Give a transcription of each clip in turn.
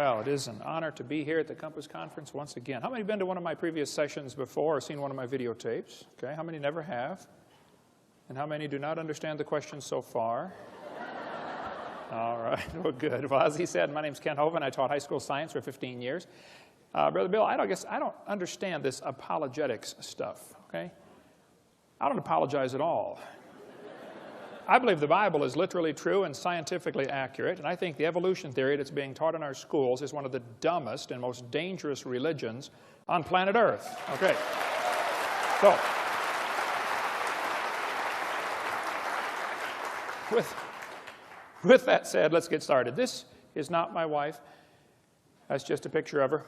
Well, it is an honor to be here at the Compass Conference once again. How many have been to one of my previous sessions before or seen one of my videotapes? Okay, how many never have? And how many do not understand the question so far? All right, well, good. Well, as he said, my name's Ken Hovind. I taught high school science for 15 years. Brother Bill, I don't understand this apologetics stuff, okay? I don't apologize at all. I believe the Bible is literally true and scientifically accurate, and I think the evolution theory that's being taught in our schools is one of the dumbest and most dangerous religions on planet Earth. Okay. So, with that said, let's get started. This is not my wife. That's just a picture of her.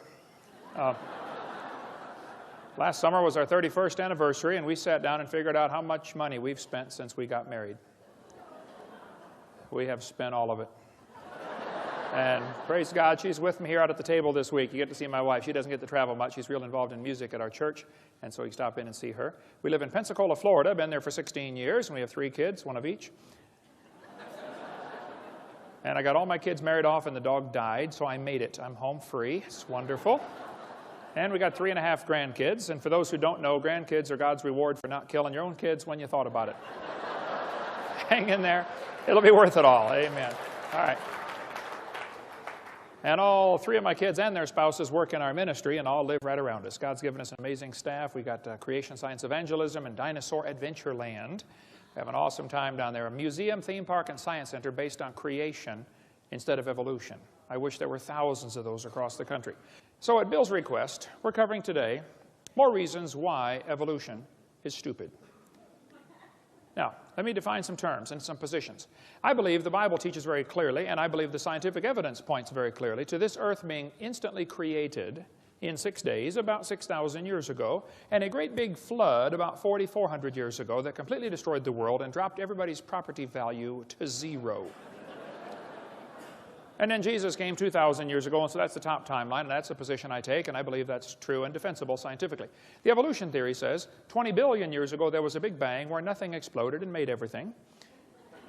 Last summer was our 31st anniversary, and we sat down and figured out how much money we've spent since we got married. We have spent all of it. And praise God, she's with me here out at the table this week. You get to see my wife. She doesn't get to travel much. She's real involved in music at our church, and so you stop in and see her. We live in Pensacola, Florida. Been there for 16 years, and we have 3 kids, one of each. And I got all my kids married off, and the dog died, so I made it. I'm home free. It's wonderful. And we got 3.5 grandkids. And for those who don't know, grandkids are God's reward for not killing your own kids when you thought about it. Hang in there. It'll be worth it all. Amen. All right. And all 3 of my kids and their spouses work in our ministry and all live right around us. God's given us an amazing staff. We got Creation Science Evangelism and Dinosaur Adventure Land. We have an awesome time down there. A museum, theme park, and science center based on creation instead of evolution. I wish there were thousands of those across the country. So at Bill's request, we're covering today more reasons why evolution is stupid. Now, let me define some terms and some positions. I believe the Bible teaches very clearly, and I believe the scientific evidence points very clearly to this earth being instantly created in 6 days, about 6,000 years ago, and a great big flood about 4,400 years ago that completely destroyed the world and dropped everybody's property value to 0. And then Jesus came 2,000 years ago, and so that's the top timeline, and that's the position I take, and I believe that's true and defensible scientifically. The evolution theory says 20 billion years ago there was a big bang where nothing exploded and made everything.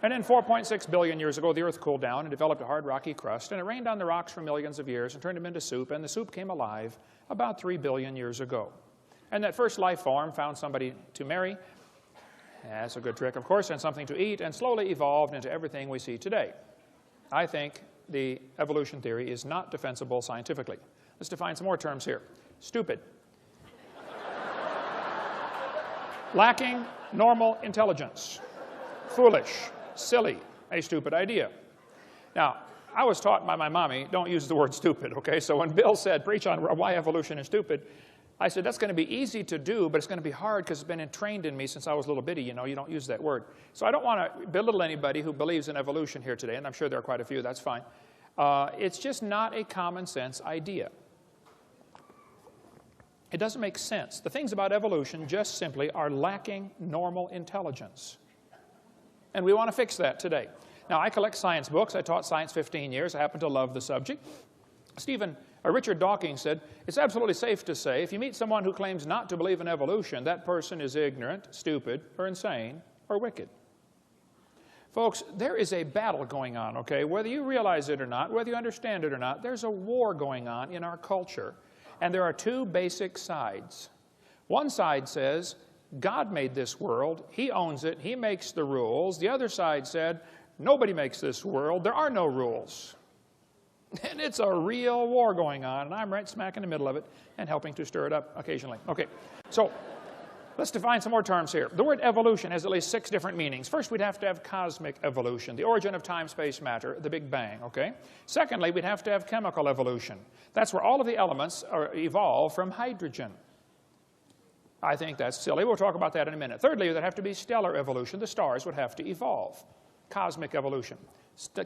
And then 4.6 billion years ago the earth cooled down and developed a hard rocky crust, and it rained on the rocks for millions of years and turned them into soup, and the soup came alive about 3 billion years ago. And that first life form found somebody to marry. That's a good trick, of course, and something to eat, and slowly evolved into everything we see today. I think the evolution theory is not defensible scientifically. Let's define some more terms here. Stupid. Lacking normal intelligence. Foolish. Silly. A stupid idea. Now, I was taught by my mommy, don't use the word stupid, okay? So when Bill said, preach on why evolution is stupid, I said, that's going to be easy to do, but it's going to be hard because it's been entrained in me since I was a little bitty. You know, you don't use that word. So I don't want to belittle anybody who believes in evolution here today, and I'm sure there are quite a few. That's fine. It's just not a common sense idea. It doesn't make sense. The things about evolution just simply are lacking normal intelligence. And we want to fix that today. Now, I collect science books. I taught science 15 years. I happen to love the subject. Richard Dawkins said, it's absolutely safe to say if you meet someone who claims not to believe in evolution, that person is ignorant, stupid, or insane, or wicked. Folks, there is a battle going on, okay? Whether you realize it or not, whether you understand it or not, there's a war going on in our culture. And there are 2 basic sides. One side says, God made this world. He owns it. He makes the rules. The other side said, nobody makes this world. There are no rules. And it's a real war going on, and I'm right smack in the middle of it and helping to stir it up occasionally. Okay, so let's define some more terms here. The word evolution has at least 6 different meanings. First, we'd have to have cosmic evolution, the origin of time, space, matter, the Big Bang, okay? Secondly, we'd have to have chemical evolution. That's where all of the elements evolve from hydrogen. I think that's silly. We'll talk about that in a minute. Thirdly, there'd have to be stellar evolution. The stars would have to evolve. Cosmic evolution,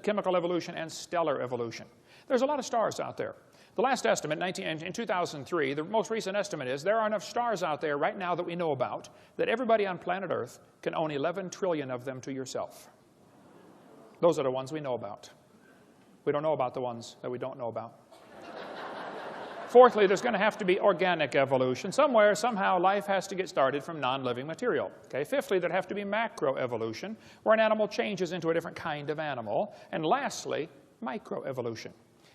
chemical evolution, and stellar evolution. There's a lot of stars out there. The last estimate, in 2003, the most recent estimate is there are enough stars out there right now that we know about that everybody on planet Earth can own 11 trillion of them to yourself. Those are the ones we know about. We don't know about the ones that we don't know about. Fourthly, there's going to have to be organic evolution. Somewhere, somehow, life has to get started from non-living material. Okay? Fifthly, there'd have to be macroevolution, where an animal changes into a different kind of animal. And lastly, microevolution.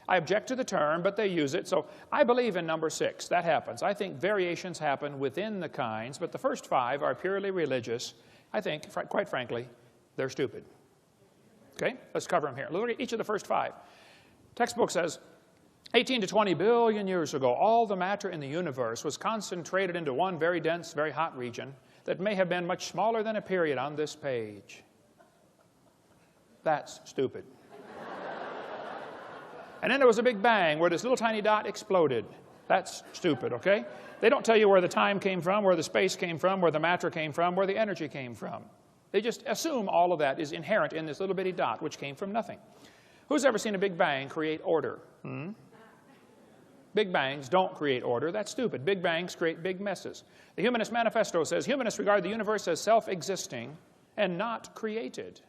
I object to the term, but they use it. So I believe in number 6. That happens. I think variations happen within the kinds, but the first 5 are purely religious. I think, quite frankly, they're stupid. Okay? Let's cover them here. Look at each of the first 5. Textbook says, 18 to 20 billion years ago, all the matter in the universe was concentrated into one very dense, very hot region that may have been much smaller than a period on this page. That's stupid. And then there was a big bang where this little tiny dot exploded. That's stupid, okay? They don't tell you where the time came from, where the space came from, where the matter came from, where the energy came from. They just assume all of that is inherent in this little bitty dot, which came from nothing. Who's ever seen a big bang create order? Big bangs don't create order. That's stupid. Big bangs create big messes. The Humanist Manifesto says, humanists regard the universe as self-existing and not created.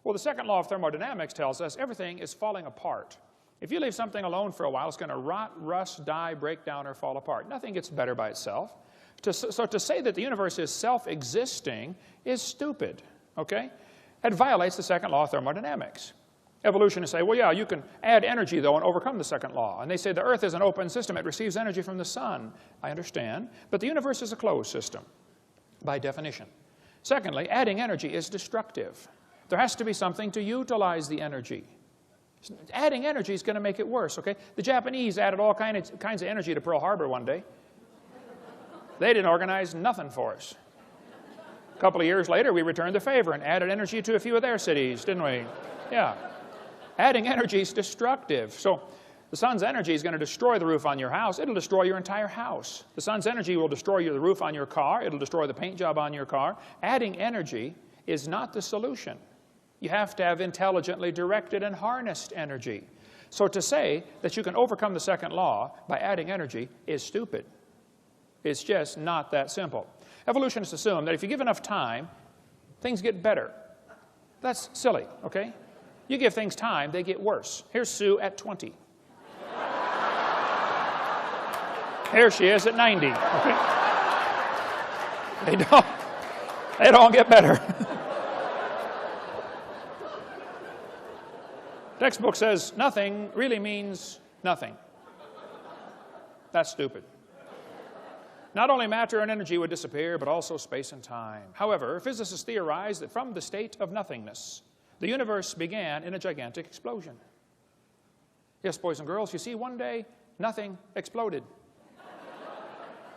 Well, the second law of thermodynamics tells us everything is falling apart. If you leave something alone for a while, it's going to rot, rust, die, break down, or fall apart. Nothing gets better by itself. So to say that the universe is self-existing is stupid, okay? It violates the second law of thermodynamics. Evolutionists say, well, yeah, you can add energy, though, and overcome the second law. And they say the Earth is an open system. It receives energy from the sun. I understand. But the universe is a closed system, by definition. Secondly, adding energy is destructive. There has to be something to utilize the energy. Adding energy is going to make it worse, okay? The Japanese added all kinds of energy to Pearl Harbor one day. They didn't organize nothing for us. A couple of years later, we returned the favor and added energy to a few of their cities, didn't we? Yeah. Adding energy is destructive. So the sun's energy is going to destroy the roof on your house. It'll destroy your entire house. The sun's energy will destroy the roof on your car. It'll destroy the paint job on your car. Adding energy is not the solution. You have to have intelligently directed and harnessed energy. So to say that you can overcome the second law by adding energy is stupid. It's just not that simple. Evolutionists assume that if you give enough time, things get better. That's silly, okay? You give things time, they get worse. Here's Sue at 20. Here she is at 90, okay? They don't get better. Textbook says nothing really means nothing. That's stupid. Not only matter and energy would disappear, but also space and time. However, physicists theorize that from the state of nothingness, the universe began in a gigantic explosion. Yes, boys and girls, you see, one day, nothing exploded.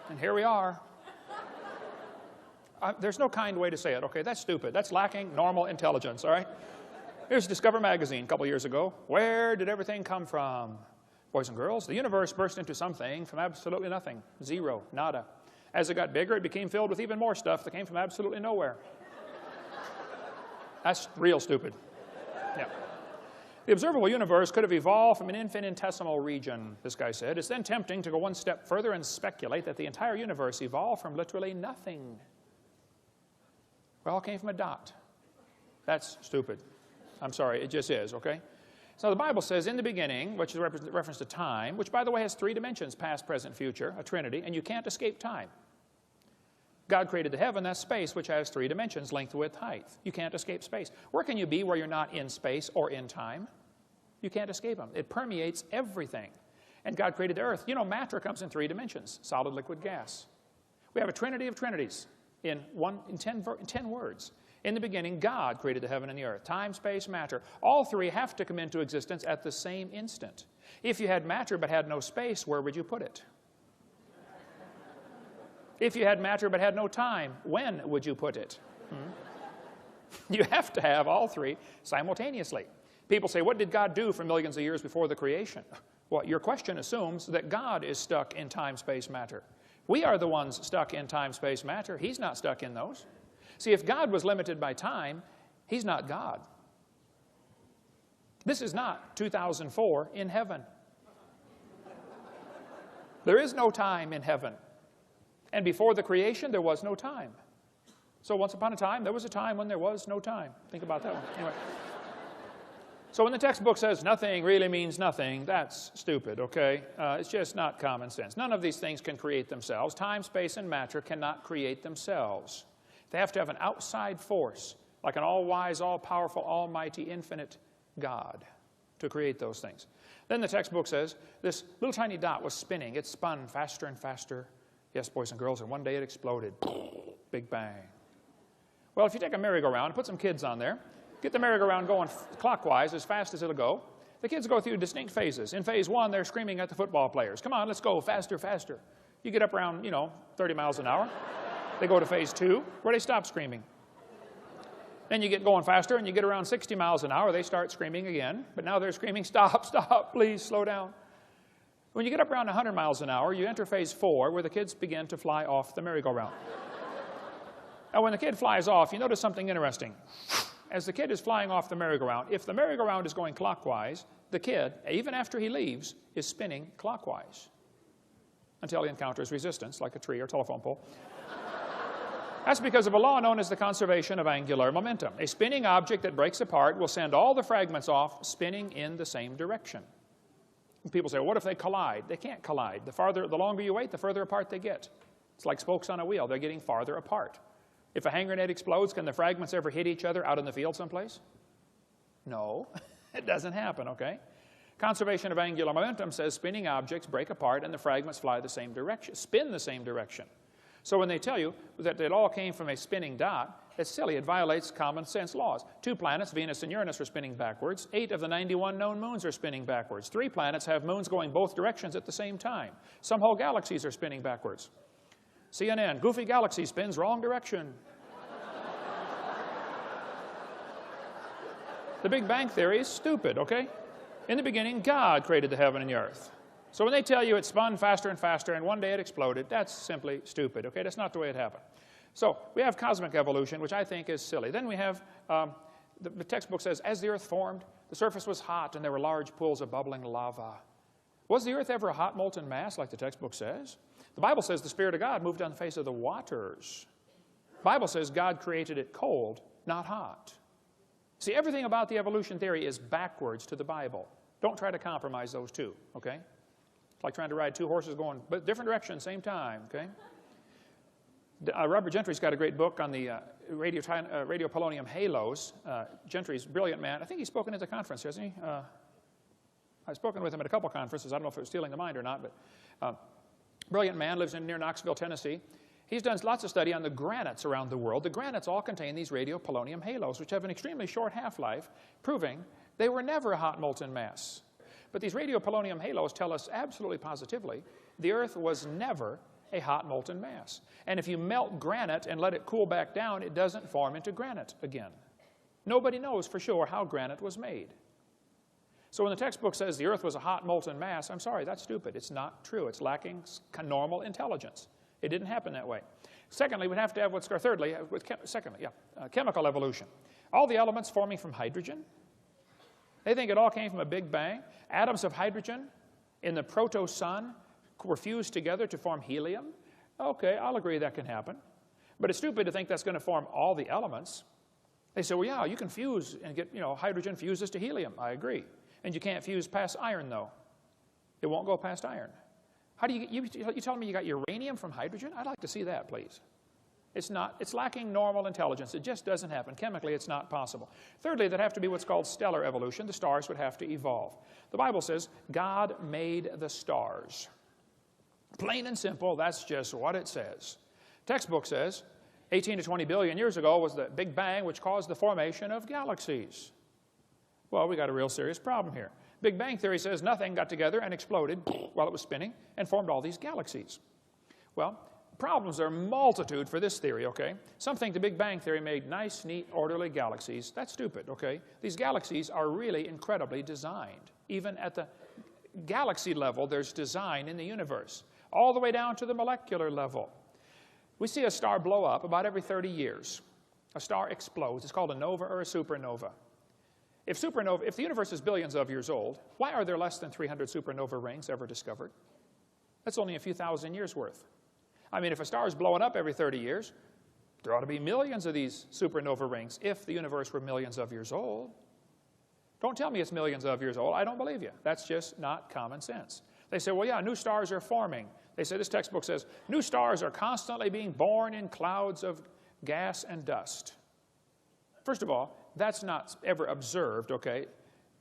And here we are. There's no kind way to say it, okay? That's stupid. That's lacking normal intelligence, all right? Here's Discover magazine a couple years ago. Where did everything come from? Boys and girls, the universe burst into something from absolutely nothing. Zero, nada. As it got bigger, it became filled with even more stuff that came from absolutely nowhere. That's real stupid. Yeah. The observable universe could have evolved from an infinitesimal region, this guy said. It's then tempting to go one step further and speculate that the entire universe evolved from literally nothing. It all came from a dot. That's stupid. I'm sorry, it just is, okay? So the Bible says, in the beginning, which is a reference to time, which, by the way, has 3 dimensions, past, present, future, a trinity, and you can't escape time. God created the heaven, that's space, which has 3 dimensions, length, width, height. You can't escape space. Where can you be where you're not in space or in time? You can't escape them. It permeates everything. And God created the earth. You know, matter comes in 3 dimensions, solid, liquid, gas. We have a trinity of trinities in 10 words. In the beginning, God created the heaven and the earth. Time, space, matter. All 3 have to come into existence at the same instant. If you had matter but had no space, where would you put it? If you had matter but had no time, when would you put it? You have to have all 3 simultaneously. People say, what did God do for millions of years before the creation? Well, your question assumes that God is stuck in time, space, matter. We are the ones stuck in time, space, matter. He's not stuck in those. See, if God was limited by time, He's not God. This is not 2004 in heaven. There is no time in heaven. And before the creation, there was no time. So once upon a time, there was a time when there was no time. Think about that one. Anyway. So when the textbook says nothing really means nothing, that's stupid, okay? It's just not common sense. None of these things can create themselves. Time, space, and matter cannot create themselves. They have to have an outside force, like an all-wise, all-powerful, almighty, infinite God. to create those things. Then the textbook says this little tiny dot was spinning. It spun faster and faster. Yes, boys and girls, and one day it exploded. Big bang. Well, if you take a merry-go-round and put some kids on there, get the merry-go-round going clockwise as fast as it'll go, the kids go through distinct phases. In phase one, they're screaming at the football players. Come on, let's go, faster, faster. You get up around, 30 miles an hour. They go to phase two, where they stop screaming. Then you get going faster, and you get around 60 miles an hour. They start screaming again, but now they're screaming, stop, stop, please, slow down. When you get up around 100 miles an hour, you enter phase four, where the kids begin to fly off the merry-go-round. Now, when the kid flies off, you notice something interesting. As the kid is flying off the merry-go-round, if the merry-go-round is going clockwise, the kid, even after he leaves, is spinning clockwise until he encounters resistance, like a tree or telephone pole. That's because of a law known as the conservation of angular momentum. A spinning object that breaks apart will send all the fragments off spinning in the same direction. And people say, well, what if they collide? They can't collide. The longer you wait, the further apart they get. It's like spokes on a wheel. They're getting farther apart. If a hand grenade explodes, can the fragments ever hit each other out in the field someplace? No, it doesn't happen, okay? Conservation of angular momentum says spinning objects break apart and the fragments fly the same direction, spin the same direction. So when they tell you that it all came from a spinning dot, it's silly. It violates common sense laws. 2 planets, Venus and Uranus, are spinning backwards. 8 of the 91 known moons are spinning backwards. 3 planets have moons going both directions at the same time. Some whole galaxies are spinning backwards. CNN, goofy galaxy spins wrong direction. The Big Bang Theory is stupid, okay? In the beginning, God created the heaven and the earth. So when they tell you it spun faster and faster and one day it exploded, that's simply stupid, okay? That's not the way it happened. So we have cosmic evolution, which I think is silly. Then we have, the textbook says, as the earth formed, the surface was hot and there were large pools of bubbling lava. Was the earth ever a hot molten mass like the textbook says? The Bible says the Spirit of God moved on the face of the waters. The Bible says God created it cold, not hot. See, everything about the evolution theory is backwards to the Bible. Don't try to compromise those two, okay? It's like trying to ride 2 horses going different directions, same time, okay? Robert Gentry's got a great book on the radio polonium halos. Gentry's a brilliant man. I think he's spoken at the conference, hasn't he? I've spoken with him at a couple conferences. I don't know if it was stealing the mind or not, but brilliant man, lives near Knoxville, Tennessee. He's done lots of study on the granites around the world. The granites all contain these radiopolonium halos, which have an extremely short half-life, proving they were never a hot molten mass. But these radiopolonium halos tell us absolutely positively the Earth was never a hot molten mass. And if you melt granite and let it cool back down, it doesn't form into granite again. Nobody knows for sure how granite was made. So when the textbook says the Earth was a hot molten mass, I'm sorry, that's stupid. It's not true. It's lacking normal intelligence. It didn't happen that way. Secondly, we'd have to have chemical evolution. All the elements forming from hydrogen, they think it all came from a big bang. Atoms of hydrogen in the proto-sun were fused together to form helium. Okay, I'll agree that can happen. But it's stupid to think that's going to form all the elements. They say, well, yeah, you can fuse and get, hydrogen fuses to helium. I agree. And you can't fuse past iron, though. It won't go past iron. How do you telling me you got uranium from hydrogen? I'd like to see that, please. It's lacking normal intelligence. It just doesn't happen. Chemically, it's not possible. Thirdly, there'd have to be what's called stellar evolution. The stars would have to evolve. The Bible says God made the stars. Plain and simple, that's just what it says. Textbook says 18 to 20 billion years ago was the Big Bang, which caused the formation of galaxies. Well, we got a real serious problem here. Big Bang Theory says nothing got together and exploded while it was spinning and formed all these galaxies. Well, problems are multitude for this theory, okay? Some think the Big Bang Theory made nice, neat, orderly galaxies. That's stupid, okay? These galaxies are really incredibly designed. Even at the galaxy level, there's design in the universe, all the way down to the molecular level. We see a star blow up about every 30 years. A star explodes. It's called a nova or a supernova. If the universe is billions of years old, why are there less than 300 supernova rings ever discovered? That's only a few thousand years worth. I mean, if a star is blowing up every 30 years, there ought to be millions of these supernova rings if the universe were millions of years old. Don't tell me it's millions of years old. I don't believe you. That's just not common sense. They say, well, yeah, new stars are forming. They say, this textbook says, new stars are constantly being born in clouds of gas and dust. First of all, that's not ever observed, okay?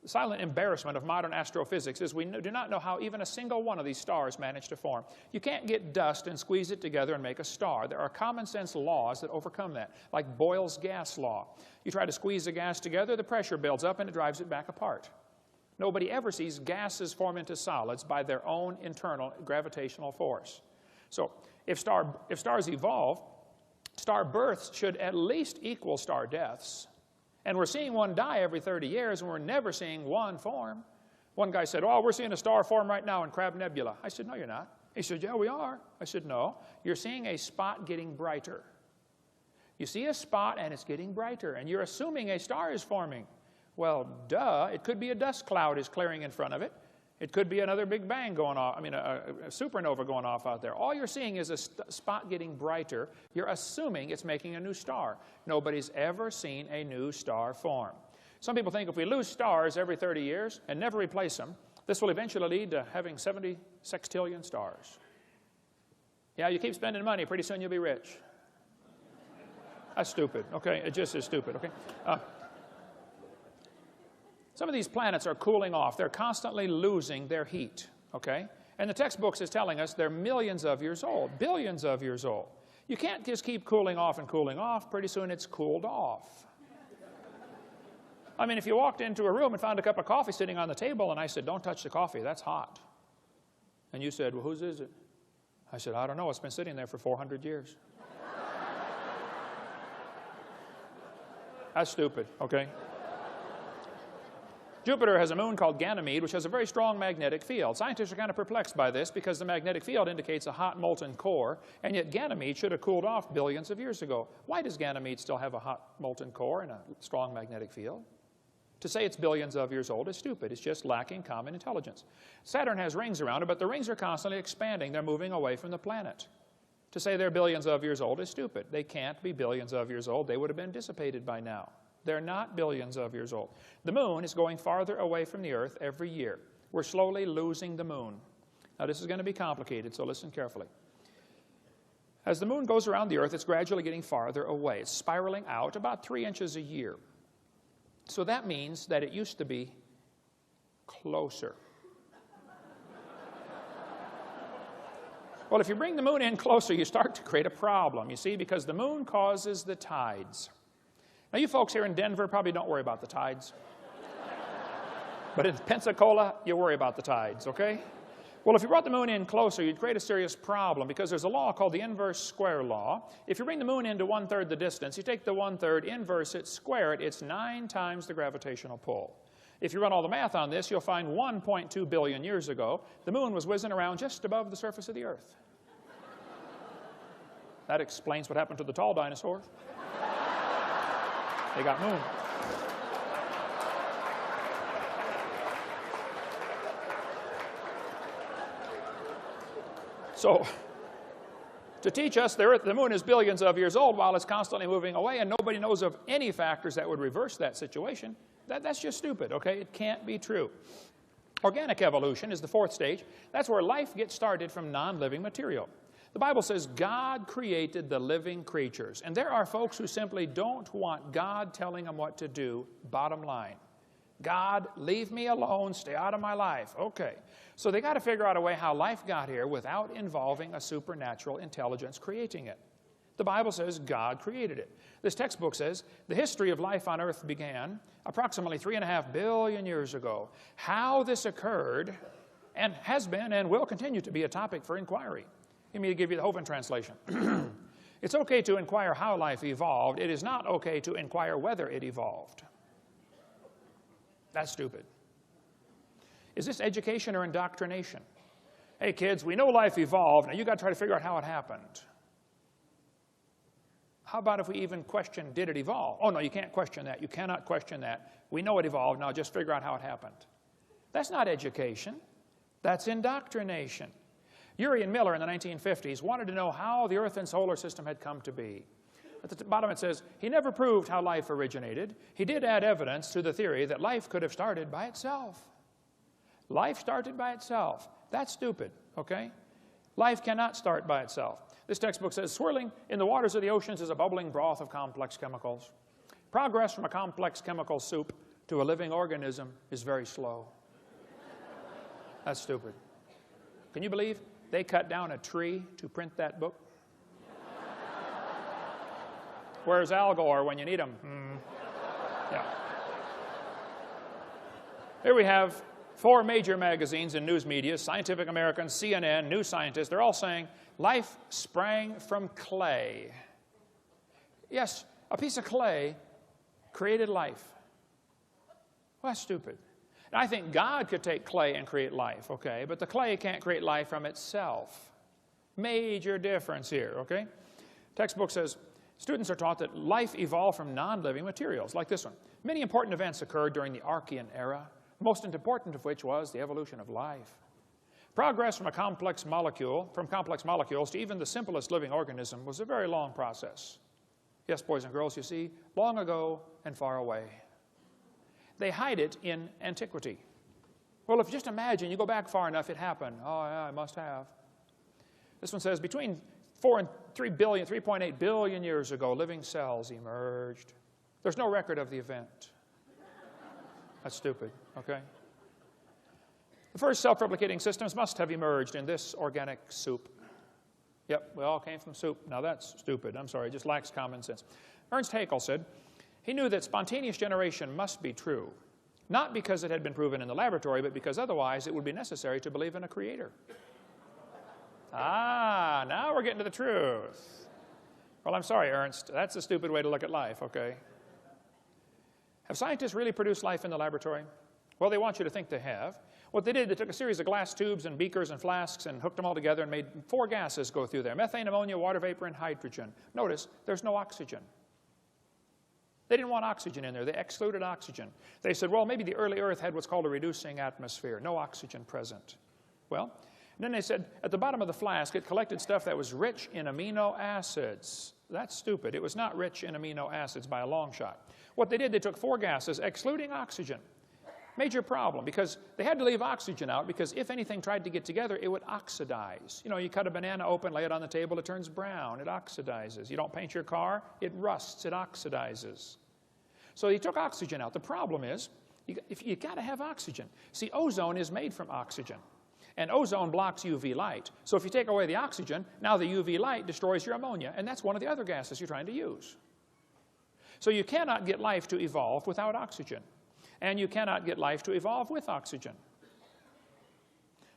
The silent embarrassment of modern astrophysics is we do not know how even a single one of these stars managed to form. You can't get dust and squeeze it together and make a star. There are common sense laws that overcome that, like Boyle's gas law. You try to squeeze the gas together, the pressure builds up and it drives it back apart. Nobody ever sees gases form into solids by their own internal gravitational force. So if stars evolve, star births should at least equal star deaths. And we're seeing one die every 30 years, and we're never seeing one form. One guy said, oh, we're seeing a star form right now in Crab Nebula. I said, no, you're not. He said, yeah, we are. I said, no, you're seeing a spot getting brighter. You see a spot, and it's getting brighter, and you're assuming a star is forming. Well, duh, it could be a dust cloud is clearing in front of it. It could be another Big Bang going off, a supernova going off out there. All you're seeing is a spot getting brighter. You're assuming it's making a new star. Nobody's ever seen a new star form. Some people think if we lose stars every 30 years and never replace them, this will eventually lead to having 70 sextillion stars. Yeah, you keep spending money, pretty soon you'll be rich. That's stupid, okay? It just is stupid, okay? Some of these planets are cooling off. They're constantly losing their heat, okay? And the textbooks is telling us they're millions of years old, billions of years old. You can't just keep cooling off and cooling off. Pretty soon it's cooled off. I mean, if you walked into a room and found a cup of coffee sitting on the table and I said, don't touch the coffee, that's hot. And you said, well, whose is it? I said, I don't know. It's been sitting there for 400 years. That's stupid, okay? Jupiter has a moon called Ganymede, which has a very strong magnetic field. Scientists are kind of perplexed by this because the magnetic field indicates a hot molten core, and yet Ganymede should have cooled off billions of years ago. Why does Ganymede still have a hot molten core and a strong magnetic field? To say it's billions of years old is stupid. It's just lacking common intelligence. Saturn has rings around it, but the rings are constantly expanding. They're moving away from the planet. To say they're billions of years old is stupid. They can't be billions of years old. They would have been dissipated by now. They're not billions of years old. The moon is going farther away from the Earth every year. We're slowly losing the moon. Now, this is going to be complicated, so listen carefully. As the moon goes around the Earth, it's gradually getting farther away. It's spiraling out about 3 inches a year. So that means that it used to be closer. Well, if you bring the moon in closer, you start to create a problem, you see, because the moon causes the tides. Now, you folks here in Denver probably don't worry about the tides. But in Pensacola, you worry about the tides, okay? Well, if you brought the moon in closer, you'd create a serious problem because there's a law called the inverse square law. If you bring the moon into 1/3 the distance, you take the 1/3, inverse it, square it, it's 9 times the gravitational pull. If you run all the math on this, you'll find 1.2 billion years ago, the moon was whizzing around just above the surface of the Earth. That explains what happened to the tall dinosaurs. They got moon. So, to teach us the moon is billions of years old while it's constantly moving away and nobody knows of any factors that would reverse that situation, that's just stupid, okay? It can't be true. Organic evolution is the 4th stage. That's where life gets started from non-living material. The Bible says God created the living creatures. And there are folks who simply don't want God telling them what to do, bottom line. God, leave me alone, stay out of my life. Okay. So they got to figure out a way how life got here without involving a supernatural intelligence creating it. The Bible says God created it. This textbook says the history of life on earth began approximately 3.5 billion years ago. How this occurred and has been and will continue to be a topic for inquiry. Let me give you the Hovind translation. It's okay to inquire how life evolved. It is not okay to inquire whether it evolved. That's stupid. Is this education or indoctrination? Hey, kids, we know life evolved. Now, you've got to try to figure out how it happened. How about if we even question, did it evolve? Oh, no, you can't question that. You cannot question that. We know it evolved. Now, just figure out how it happened. That's not education. That's indoctrination. Urey and Miller in the 1950s wanted to know how the Earth and solar system had come to be. At the bottom it says, he never proved how life originated. He did add evidence to the theory that life could have started by itself. Life started by itself. That's stupid, okay? Life cannot start by itself. This textbook says, swirling in the waters of the oceans is a bubbling broth of complex chemicals. Progress from a complex chemical soup to a living organism is very slow. That's stupid. Can you believe they cut down a tree to print that book? Where's Al Gore when you need him? Yeah. Here we have 4 major magazines and news media, Scientific American, CNN, New Scientist. They're all saying life sprang from clay. Yes, a piece of clay created life. Well, that's stupid. And I think God could take clay and create life, okay? But the clay can't create life from itself. Major difference here, okay? Textbook says, students are taught that life evolved from non-living materials, like this one. Many important events occurred during the Archean era, the most important of which was the evolution of life. Progress from complex molecules to even the simplest living organism was a very long process. Yes, boys and girls, you see, long ago and far away. They hide it in antiquity. Well, if you just imagine, you go back far enough, it happened. Oh, yeah, it must have. This one says, between 4 and 3.8 billion years ago, living cells emerged. There's no record of the event. That's stupid, okay? The first self-replicating systems must have emerged in this organic soup. Yep, we all came from soup. Now that's stupid. I'm sorry, it just lacks common sense. Ernst Haeckel said, he knew that spontaneous generation must be true, not because it had been proven in the laboratory, but because otherwise it would be necessary to believe in a creator. Ah, now we're getting to the truth. Well, I'm sorry, Ernst. That's a stupid way to look at life, okay? Have scientists really produced life in the laboratory? Well, they want you to think they have. What they did, they took a series of glass tubes and beakers and flasks and hooked them all together and made 4 gases go through there: methane, ammonia, water vapor, and hydrogen. Notice, there's no oxygen. They didn't want oxygen in there. They excluded oxygen. They said, well, maybe the early Earth had what's called a reducing atmosphere, no oxygen present. Well, and then they said, at the bottom of the flask, it collected stuff that was rich in amino acids. That's stupid. It was not rich in amino acids by a long shot. What they did, they took 4 gases, excluding oxygen. Major problem, because they had to leave oxygen out, because if anything tried to get together, it would oxidize. You know, you cut a banana open, lay it on the table, it turns brown, it oxidizes. You don't paint your car, it rusts, it oxidizes. So he took oxygen out. The problem is, you got to have oxygen. See, ozone is made from oxygen, and ozone blocks UV light. So if you take away the oxygen, now the UV light destroys your ammonia, and that's one of the other gases you're trying to use. So you cannot get life to evolve without oxygen, and you cannot get life to evolve with oxygen.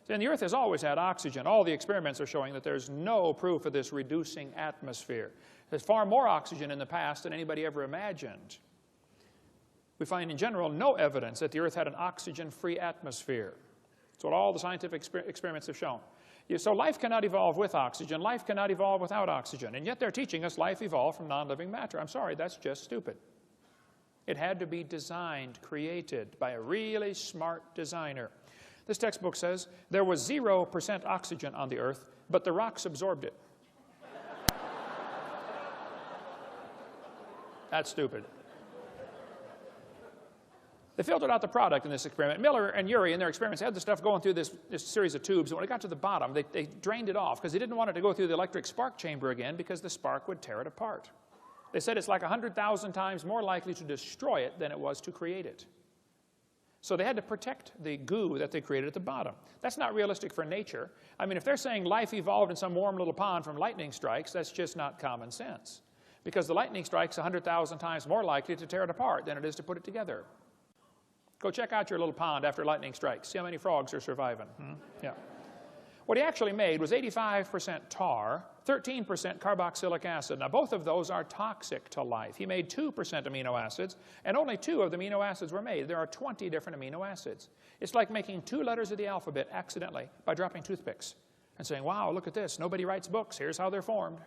And the Earth has always had oxygen. All the experiments are showing that there's no proof of this reducing atmosphere. There's far more oxygen in the past than anybody ever imagined. We find in general no evidence that the Earth had an oxygen-free atmosphere. That's what all the scientific experiments have shown. So life cannot evolve with oxygen. Life cannot evolve without oxygen. And yet they're teaching us life evolved from non-living matter. I'm sorry, that's just stupid. It had to be designed, created by a really smart designer. This textbook says there was 0% oxygen on the Earth, but the rocks absorbed it. That's stupid. They filtered out the product in this experiment. Miller and Urey, in their experiments, had the stuff going through this series of tubes. And when it got to the bottom, they drained it off because they didn't want it to go through the electric spark chamber again because the spark would tear it apart. They said it's like 100,000 times more likely to destroy it than it was to create it. So they had to protect the goo that they created at the bottom. That's not realistic for nature. I mean, if they're saying life evolved in some warm little pond from lightning strikes, that's just not common sense. Because the lightning strike's 100,000 times more likely to tear it apart than it is to put it together. Go check out your little pond after lightning strikes. See how many frogs are surviving. Yeah. What he actually made was 85% tar, 13% carboxylic acid. Now, both of those are toxic to life. He made 2% amino acids, and only 2 of the amino acids were made. There are 20 different amino acids. It's like making 2 letters of the alphabet accidentally by dropping toothpicks and saying, wow, look at this. Nobody writes books. Here's how they're formed.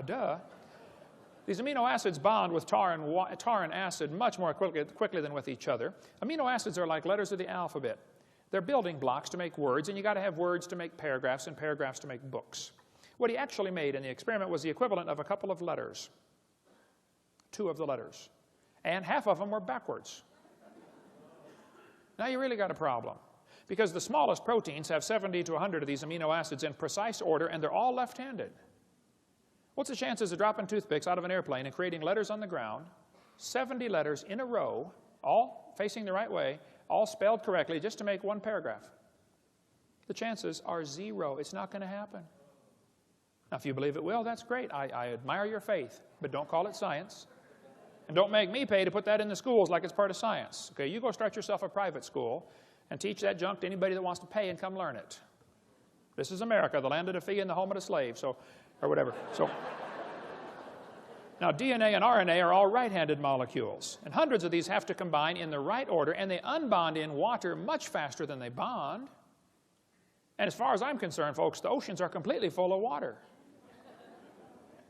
Duh. These amino acids bond with tar and acid much more quickly than with each other. Amino acids are like letters of the alphabet. They're building blocks to make words, and you got to have words to make paragraphs and paragraphs to make books. What he actually made in the experiment was the equivalent of a couple of letters, 2 of the letters, and half of them were backwards. Now you really got a problem, because the smallest proteins have 70 to 100 of these amino acids in precise order, and they're all left-handed. What's the chances of dropping toothpicks out of an airplane and creating letters on the ground 70 letters in a row, all facing the right way, all spelled correctly, just to make one paragraph. The chances are 0. It's not going to happen. Now, if you believe it will, that's great. I admire your faith, but don't call it science. And don't make me pay to put that in the schools like it's part of science. Okay, you go start yourself a private school and teach that junk to anybody that wants to pay and come learn it. This is America, the land of the free and the home of the slave, so, or whatever. So, now, DNA and RNA are all right-handed molecules, and hundreds of these have to combine in the right order, and they unbond in water much faster than they bond. And as far as I'm concerned, folks, the oceans are completely full of water.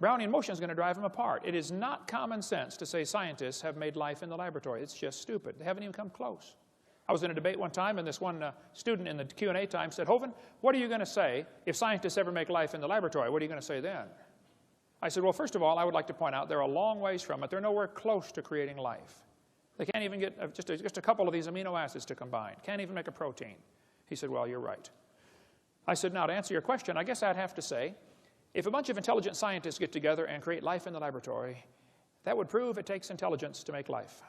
Brownian motion is going to drive them apart. It is not common sense to say scientists have made life in the laboratory. It's just stupid. They haven't even come close. I was in a debate one time, and this one student in the Q&A time said, Hovind, what are you going to say if scientists ever make life in the laboratory? What are you going to say then? I said, well, first of all, I would like to point out they're a long ways from it. They're nowhere close to creating life. They can't even get just a couple of these amino acids to combine. Can't even make a protein. He said, well, you're right. I said, now, to answer your question, I guess I'd have to say, if a bunch of intelligent scientists get together and create life in the laboratory, that would prove it takes intelligence to make life.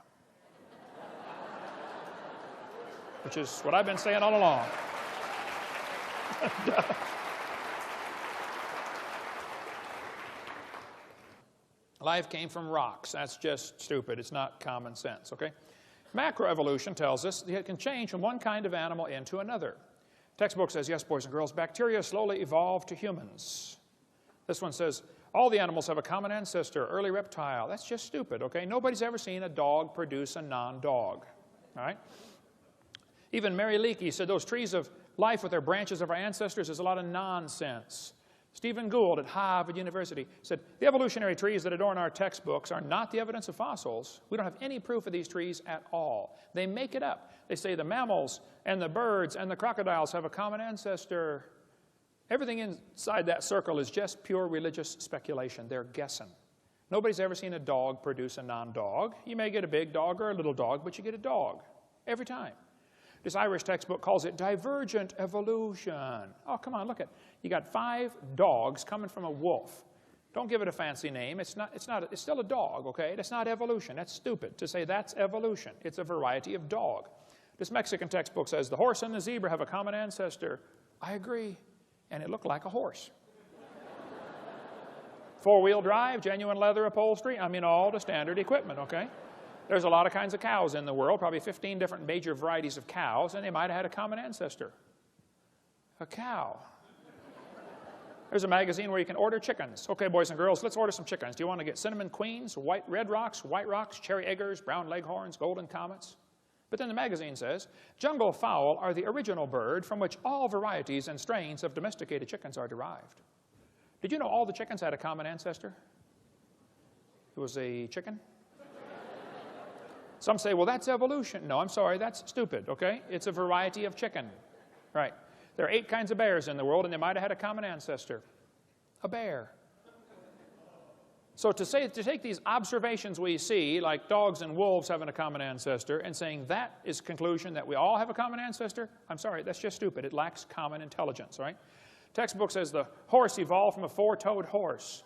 Which is what I've been saying all along. Life came from rocks. That's just stupid. It's not common sense, okay? Macroevolution tells us it can change from one kind of animal into another. Textbook says, yes, boys and girls, bacteria slowly evolved to humans. This one says, all the animals have a common ancestor, early reptile. That's just stupid, okay? Nobody's ever seen a dog produce a non-dog, all right? Even Mary Leakey said those trees of life with their branches of our ancestors is a lot of nonsense. Stephen Gould at Harvard University said, the evolutionary trees that adorn our textbooks are not the evidence of fossils. We don't have any proof of these trees at all. They make it up. They say the mammals and the birds and the crocodiles have a common ancestor. Everything inside that circle is just pure religious speculation. They're guessing. Nobody's ever seen a dog produce a non-dog. You may get a big dog or a little dog, but you get a dog every time. This Irish textbook calls it divergent evolution. Oh, come on, look at it. You got 5 dogs coming from a wolf. Don't give it a fancy name. It's still a dog, okay? That's not evolution. That's stupid to say that's evolution. It's a variety of dog. This Mexican textbook says the horse and the zebra have a common ancestor. I agree. And it looked like a horse. 4-wheel drive, genuine leather upholstery. I mean, all the standard equipment, okay? There's a lot of kinds of cows in the world, probably 15 different major varieties of cows, and they might have had a common ancestor. A cow. There's a magazine where you can order chickens. Okay, boys and girls, let's order some chickens. Do you want to get cinnamon queens, red rocks, white rocks, cherry eggers, brown leghorns, golden comets? But then the magazine says, jungle fowl are the original bird from which all varieties and strains of domesticated chickens are derived. Did you know all the chickens had a common ancestor? It was a chicken. Some say, well, that's evolution. No, I'm sorry, that's stupid, okay? It's a variety of chicken, right? There are 8 kinds of bears in the world, and they might have had a common ancestor. A bear. So to take these observations we see, like dogs and wolves having a common ancestor, and saying that is conclusion that we all have a common ancestor, I'm sorry, that's just stupid. It lacks common intelligence, right? Textbook says the horse evolved from a 4-toed horse.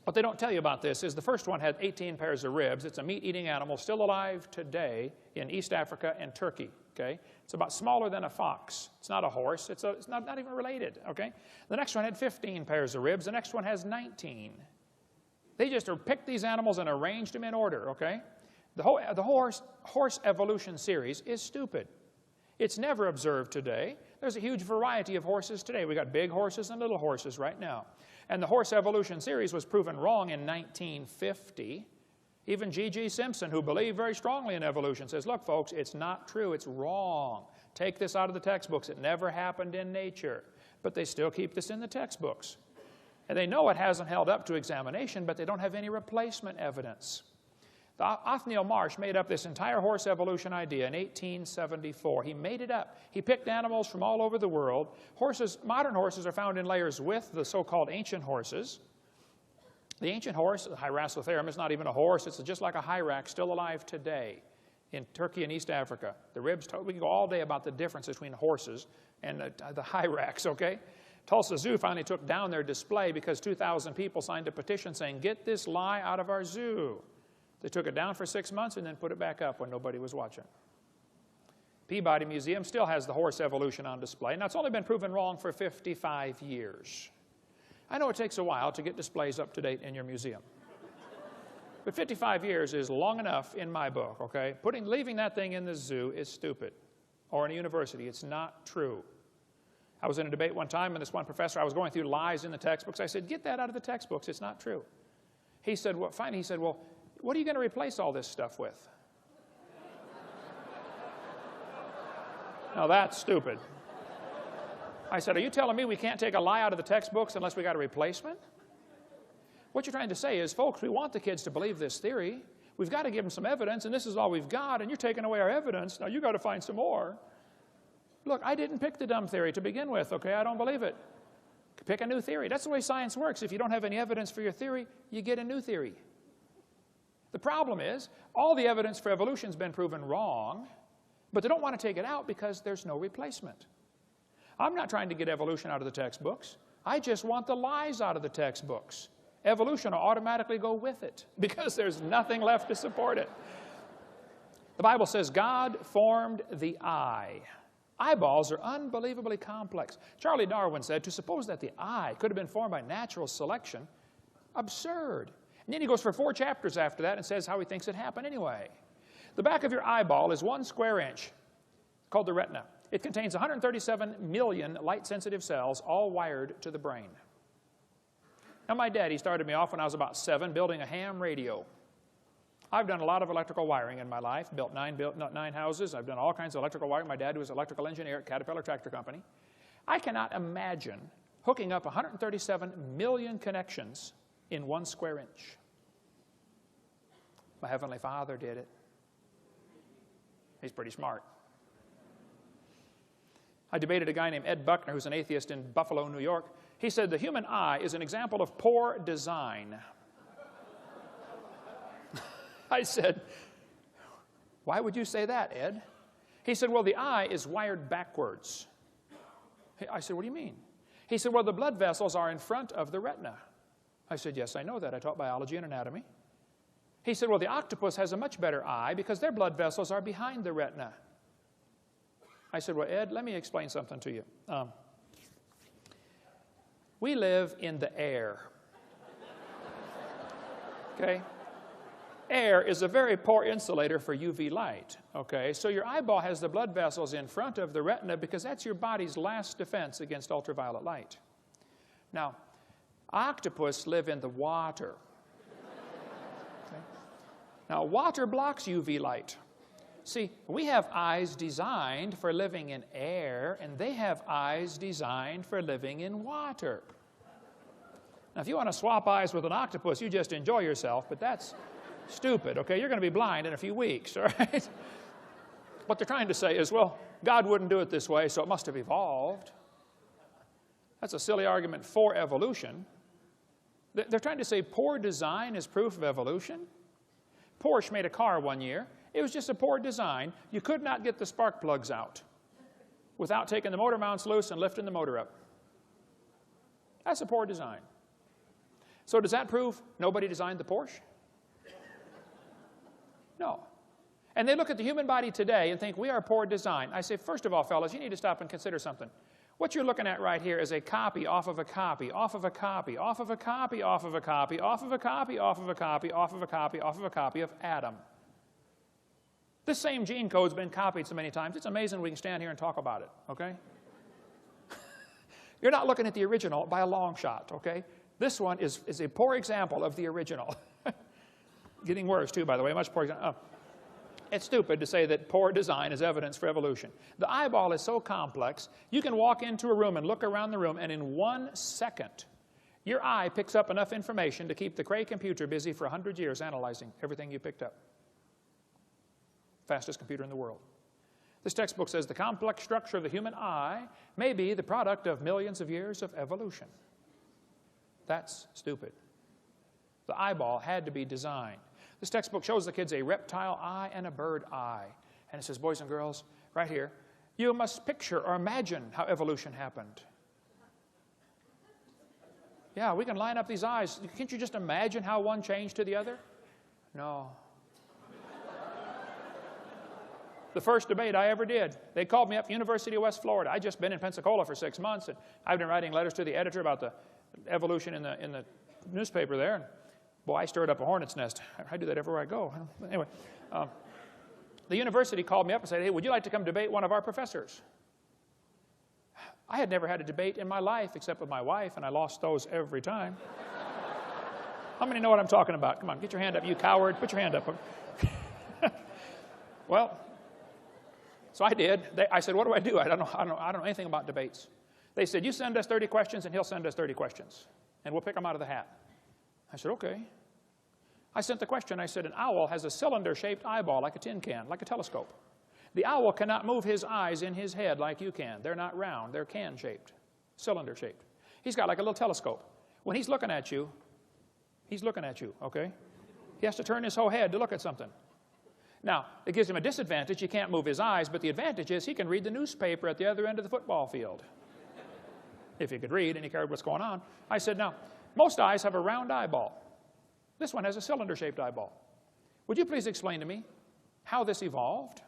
What they don't tell you about this is the first one had 18 pairs of ribs. It's a meat-eating animal still alive today in East Africa and Turkey, okay? It's about smaller than a fox. It's not a horse. It's not even related, okay? The next one had 15 pairs of ribs. The next one has 19. They just picked these animals and arranged them in order, okay? The horse evolution series is stupid. It's never observed today. There's a huge variety of horses today. We got big horses and little horses right now. And the horse evolution series was proven wrong in 1950. Even G.G. Simpson, who believed very strongly in evolution, says, look, folks, it's not true. It's wrong. Take this out of the textbooks. It never happened in nature. But they still keep this in the textbooks. And they know it hasn't held up to examination, but they don't have any replacement evidence. Othniel Marsh made up this entire horse evolution idea in 1874. He made it up. He picked animals from all over the world. Modern horses are found in layers with the so-called ancient horses. The ancient horse, the Hyracotherum, is not even a horse. It's just like a hyrax, still alive today in Turkey and East Africa. The ribs, we can go all day about the difference between horses and the hyrax, okay? Tulsa Zoo finally took down their display because 2,000 people signed a petition saying, get this lie out of our zoo. They took it down for 6 months and then put it back up when nobody was watching. Peabody Museum still has the horse evolution on display. Now, it's only been proven wrong for 55 years. I know it takes a while to get displays up to date in your museum. But 55 years is long enough in my book, okay? Leaving that thing in the zoo is stupid. Or in a university, it's not true. I was in a debate one time, and this one professor, I was going through lies in the textbooks. I said, get that out of the textbooks. It's not true. He said, well, fine. He said, well, what are you going to replace all this stuff with? Now, that's stupid. I said, are you telling me we can't take a lie out of the textbooks unless we got a replacement? What you're trying to say is, folks, we want the kids to believe this theory. We've got to give them some evidence, and this is all we've got, and you're taking away our evidence. Now, you've got to find some more. Look, I didn't pick the dumb theory to begin with, okay? I don't believe it. Pick a new theory. That's the way science works. If you don't have any evidence for your theory, you get a new theory. The problem is, all the evidence for evolution has been proven wrong, but they don't want to take it out because there's no replacement. I'm not trying to get evolution out of the textbooks. I just want the lies out of the textbooks. Evolution will automatically go with it because there's nothing left to support it. The Bible says God formed the eye. Eyeballs are unbelievably complex. Charlie Darwin said, to suppose that the eye could have been formed by natural selection, absurd. And then he goes for 4 chapters after that and says how he thinks it happened anyway. The back of your eyeball is 1 square inch, called the retina. It contains 137 million light-sensitive cells, all wired to the brain. Now, my daddy started me off when I was about 7 building a ham radio. I've done a lot of electrical wiring in my life, built 9 houses. I've done all kinds of electrical wiring. My dad was an electrical engineer at Caterpillar Tractor Company. I cannot imagine hooking up 137 million connections in 1 square inch. My Heavenly Father did it. He's pretty smart. I debated a guy named Ed Buckner, who's an atheist in Buffalo, New York. He said the human eye is an example of poor design. I said, why would you say that, Ed? He said, well, the eye is wired backwards. I said, what do you mean? He said, well, the blood vessels are in front of the retina. I said, yes, I know that. I taught biology and anatomy. He said, well, the octopus has a much better eye because their blood vessels are behind the retina. I said, well, Ed, let me explain something to you. We live in the air. Okay? Air is a very poor insulator for UV light. Okay? So your eyeball has the blood vessels in front of the retina because that's your body's last defense against ultraviolet light. Now, octopus live in the water. Okay? Now, water blocks UV light. See, we have eyes designed for living in air, and they have eyes designed for living in water. Now, if you want to swap eyes with an octopus, you just enjoy yourself, but that's stupid, okay? You're going to be blind in a few weeks, all right? What they're trying to say is, well, God wouldn't do it this way, so it must have evolved. That's a silly argument for evolution. They're trying to say poor design is proof of evolution. Porsche made a car one year. It was just a poor design. You could not get the spark plugs out without taking the motor mounts loose and lifting the motor up. That's a poor design. So does that prove nobody designed the Porsche? No. And they look at the human body today and think we are poor design. I say, first of all, fellas, you need to stop and consider something. What you're looking at right here is a copy off of a copy, off of a copy, off of a copy, off of a copy, off of a copy, off of a copy, off of a copy, off of a copy of Adam. This same gene code's been copied so many times, it's amazing we can stand here and talk about it, okay? You're not looking at the original by a long shot, okay? This one is a poor example of the original. Getting worse, too, by the way, much poor example. It's stupid to say that poor design is evidence for evolution. The eyeball is so complex, you can walk into a room and look around the room, and in 1 second, your eye picks up enough information to keep the Cray computer busy for 100 years analyzing everything you picked up. Fastest computer in the world. This textbook says the complex structure of the human eye may be the product of millions of years of evolution. That's stupid. The eyeball had to be designed. This textbook shows the kids a reptile eye and a bird eye. And it says, boys and girls, right here, you must picture or imagine how evolution happened. Yeah, we can line up these eyes. Can't you just imagine how one changed to the other? No. the first debate I ever did. They called me up, University of West Florida. I'd just been in Pensacola for 6 months, and I've been writing letters to the editor about the evolution in the newspaper there. And boy, I stirred up a hornet's nest. I do that everywhere I go. Anyway, the university called me up and said, hey, would you like to come debate one of our professors? I had never had a debate in my life except with my wife, and I lost those every time. How many know what I'm talking about? Come on, get your hand up, you coward. Put your hand up. Well, so I did. I said, what do I do? I don't know anything about debates. They said, you send us 30 questions, and he'll send us 30 questions, and we'll pick them out of the hat. I said, okay. I sent the question. I said, an owl has a cylinder-shaped eyeball like a tin can, like a telescope. The owl cannot move his eyes in his head like you can. They're not round. They're can-shaped, cylinder-shaped. He's got like a little telescope. When he's looking at you, okay? He has to turn his whole head to look at something. Now, it gives him a disadvantage. He can't move his eyes, but the advantage is he can read the newspaper at the other end of the football field. If he could read and he cared what's going on. I said, now, most eyes have a round eyeball. This one has a cylinder-shaped eyeball. Would you please explain to me how this evolved?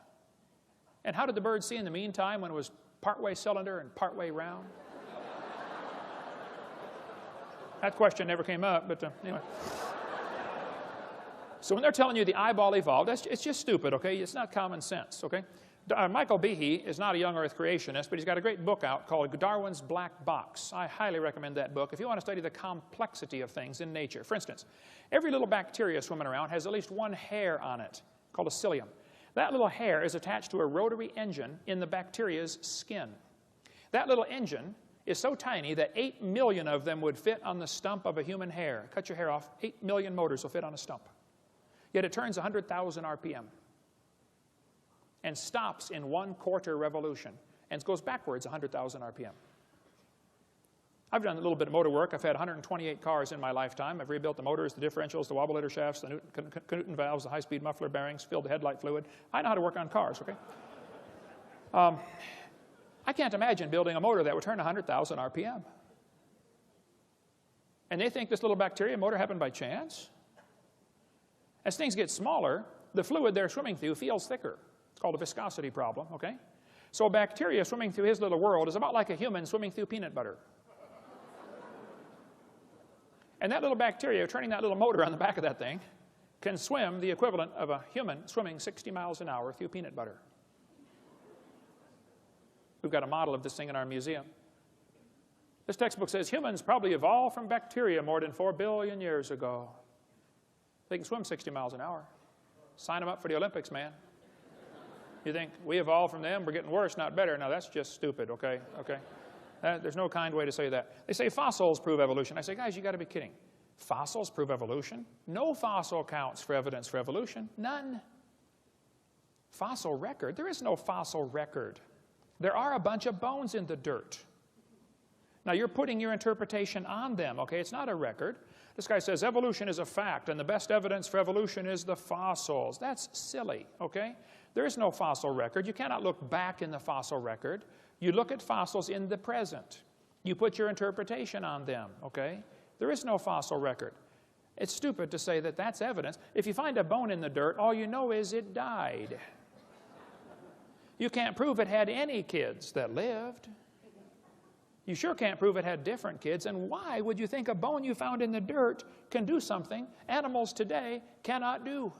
And how did the bird see in the meantime when it was partway cylinder and partway round? That question never came up, but anyway. So when they're telling you the eyeball evolved, it's just stupid, okay? It's not common sense, okay? Michael Behe is not a young earth creationist, but he's got a great book out called Darwin's Black Box. I highly recommend that book if you want to study the complexity of things in nature. For instance, every little bacteria swimming around has at least one hair on it called a cilium. That little hair is attached to a rotary engine in the bacteria's skin. That little engine is so tiny that 8 million of them would fit on the stump of a human hair. Cut your hair off, 8 million motors will fit on a stump. Yet it turns 100,000 RPM and stops in 1/4 revolution and goes backwards 100,000 RPM. I've done a little bit of motor work. I've had 128 cars in my lifetime. I've rebuilt the motors, the differentials, the wobbleator shafts, the Knudten valves, the high-speed muffler bearings, filled the headlight fluid. I know how to work on cars, okay? I can't imagine building a motor that would turn 100,000 RPM. And they think this little bacteria motor happened by chance? As things get smaller, the fluid they're swimming through feels thicker. It's called a viscosity problem, okay? So a bacteria swimming through his little world is about like a human swimming through peanut butter. And that little bacteria, turning that little motor on the back of that thing, can swim the equivalent of a human swimming 60 miles an hour through peanut butter. We've got a model of this thing in our museum. This textbook says humans probably evolved from bacteria more than 4 billion years ago. They can swim 60 miles an hour. Sign them up for the Olympics, man. You think we evolved from them, we're getting worse, not better. Now, that's just stupid, okay? Okay. There's no kind way to say that. They say fossils prove evolution. I say, guys, you got to be kidding. Fossils prove evolution? No fossil counts for evidence for evolution. None. Fossil record? There is no fossil record. There are a bunch of bones in the dirt. Now, you're putting your interpretation on them, okay? It's not a record. This guy says evolution is a fact, and the best evidence for evolution is the fossils. That's silly, okay? There is no fossil record. You cannot look back in the fossil record. You look at fossils in the present. You put your interpretation on them, okay? There is no fossil record. It's stupid to say that that's evidence. If you find a bone in the dirt, all you know is it died. You can't prove it had any kids that lived. You sure can't prove it had different kids. And why would you think a bone you found in the dirt can do something animals today cannot do,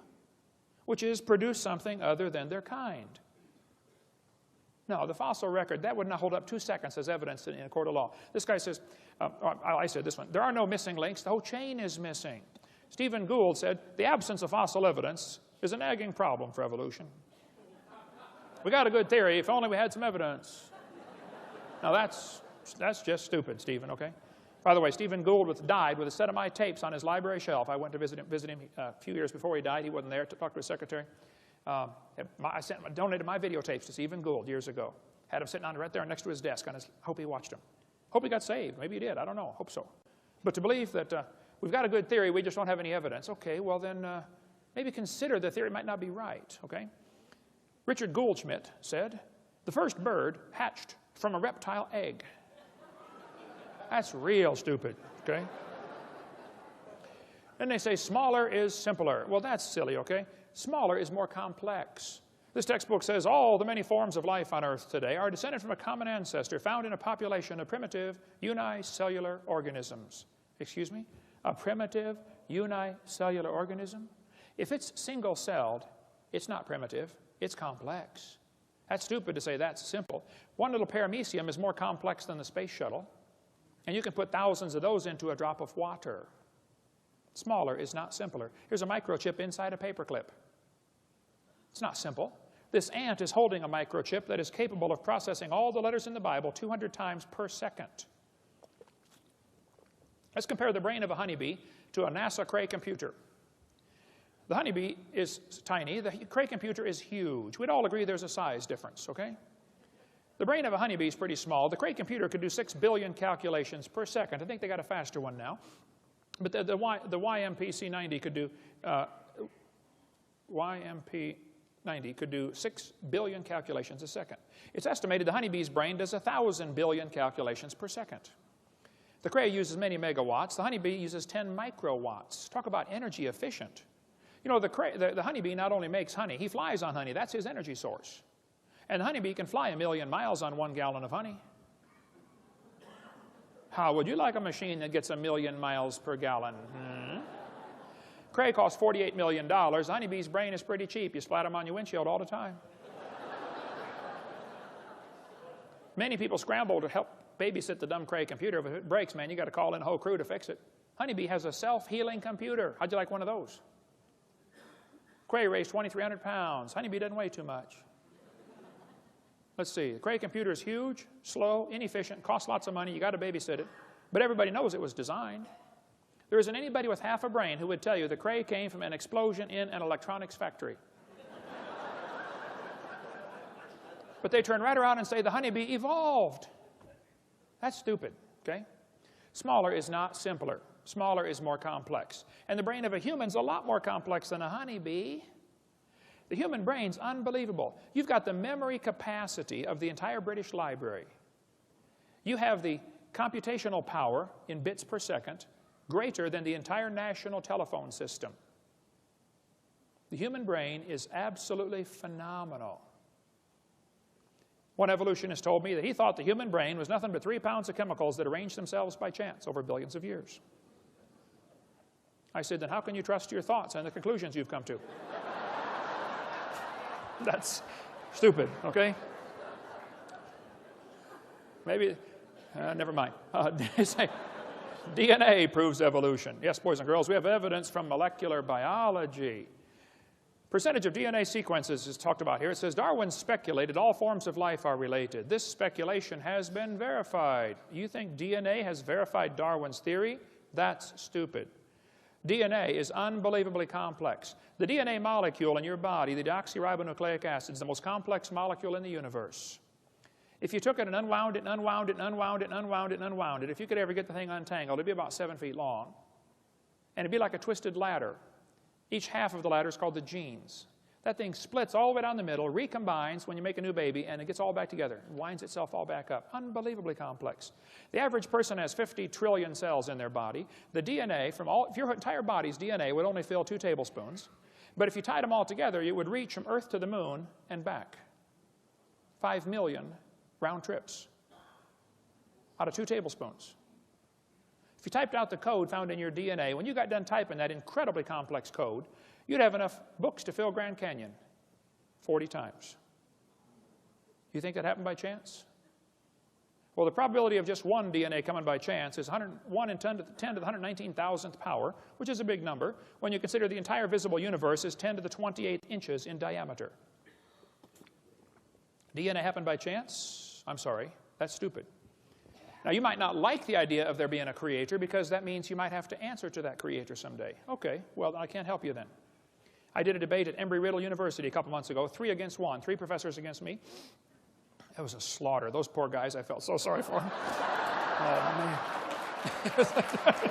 which is produce something other than their kind? No, the fossil record, that would not hold up 2 seconds as evidence in a court of law. This guy says, I said this one, there are no missing links, the whole chain is missing. Stephen Gould said, the absence of fossil evidence is a nagging problem for evolution. We got a good theory, if only we had some evidence. Now that's just stupid, Stephen, okay? By the way, Stephen Gould died with a set of my tapes on his library shelf. I went to visit him a few years before he died. He wasn't there to talk to his secretary. I donated my videotapes to Stephen Gould years ago. Had him sitting on right there next to his desk. Hope he watched them. Hope he got saved. Maybe he did. I don't know. Hope so. But to believe that we've got a good theory, we just don't have any evidence. Okay, well then maybe consider the theory might not be right, okay? Richard Goldschmidt said, the first bird hatched from a reptile egg. That's real stupid, okay? Then they say smaller is simpler. Well, that's silly, okay? Smaller is more complex. This textbook says all the many forms of life on Earth today are descended from a common ancestor found in a population of primitive unicellular organisms. Excuse me? A primitive unicellular organism? If it's single-celled, it's not primitive, it's complex. That's stupid to say that's simple. One little paramecium is more complex than the space shuttle, and you can put thousands of those into a drop of water. Smaller is not simpler. Here's a microchip inside a paperclip. It's not simple. This ant is holding a microchip that is capable of processing all the letters in the Bible 200 times per second. Let's compare the brain of a honeybee to a NASA Cray computer. The honeybee is tiny. The Cray computer is huge. We'd all agree there's a size difference, okay? The brain of a honeybee is pretty small. The Cray computer could do 6 billion calculations per second. I think they got a faster one now. But the YMP-C90 could do YMP-90 could do 6 billion calculations a second. It's estimated the honeybee's brain does 1,000 billion calculations per second. The Cray uses many megawatts. The honeybee uses 10 microwatts. Talk about energy efficient. You know, the honeybee not only makes honey, he flies on honey. That's his energy source. And the honeybee can fly 1,000,000 miles on 1 gallon of honey. How would you like a machine that gets 1,000,000 miles per gallon? Cray costs $48 million. The honeybee's brain is pretty cheap. You splat them on your windshield all the time. Many people scramble to help babysit the dumb Cray computer. If it breaks, man, you got to call in a whole crew to fix it. Honeybee has a self-healing computer. How'd you like one of those? Cray weighs 2,300 pounds. Honeybee doesn't weigh too much. Let's see. The Cray computer is huge, slow, inefficient, costs lots of money. You got to babysit it. But everybody knows it was designed. There isn't anybody with half a brain who would tell you the Cray came from an explosion in an electronics factory. But they turn right around and say the honeybee evolved. That's stupid, okay? Smaller is not simpler. Smaller is more complex. And the brain of a human's a lot more complex than a honeybee. The human brain's unbelievable. You've got the memory capacity of the entire British Library. You have the computational power in bits per second greater than the entire national telephone system. The human brain is absolutely phenomenal. One evolutionist told me that he thought the human brain was nothing but 3 pounds of chemicals that arranged themselves by chance over billions of years. I said, then how can you trust your thoughts and the conclusions you've come to? That's stupid, okay? Maybe, never mind. DNA proves evolution. Yes, boys and girls, we have evidence from molecular biology. Percentage of DNA sequences is talked about here. It says Darwin speculated all forms of life are related. This speculation has been verified. You think DNA has verified Darwin's theory? That's stupid. DNA is unbelievably complex. The DNA molecule in your body, the deoxyribonucleic acid, is the most complex molecule in the universe. If you took it and unwound it and unwound it and unwound it and unwound it and unwound it, if you could ever get the thing untangled, it'd be about 7 feet long. And it'd be like a twisted ladder. Each half of the ladder is called the genes. That thing splits all the way down the middle, recombines when you make a new baby, and it gets all back together and winds itself all back up. Unbelievably complex. The average person has 50 trillion cells in their body. The DNA from if your entire body's DNA would only fill 2 tablespoons. But if you tied them all together, it would reach from Earth to the moon and back. 5 million round trips out of 2 tablespoons. If you typed out the code found in your DNA, when you got done typing that incredibly complex code, you'd have enough books to fill Grand Canyon 40 times. You think that happened by chance? Well, the probability of just one DNA coming by chance is 1 in 10 to the 119,000th power, which is a big number, when you consider the entire visible universe is 10 to the 28th inches in diameter. DNA happened by chance? I'm sorry, that's stupid. Now, you might not like the idea of there being a creator because that means you might have to answer to that creator someday. Okay, well, I can't help you then. I did a debate at Embry-Riddle University a couple months ago, 3 against 1, 3 professors against me. It was a slaughter. Those poor guys, I felt so sorry for them. Oh, man.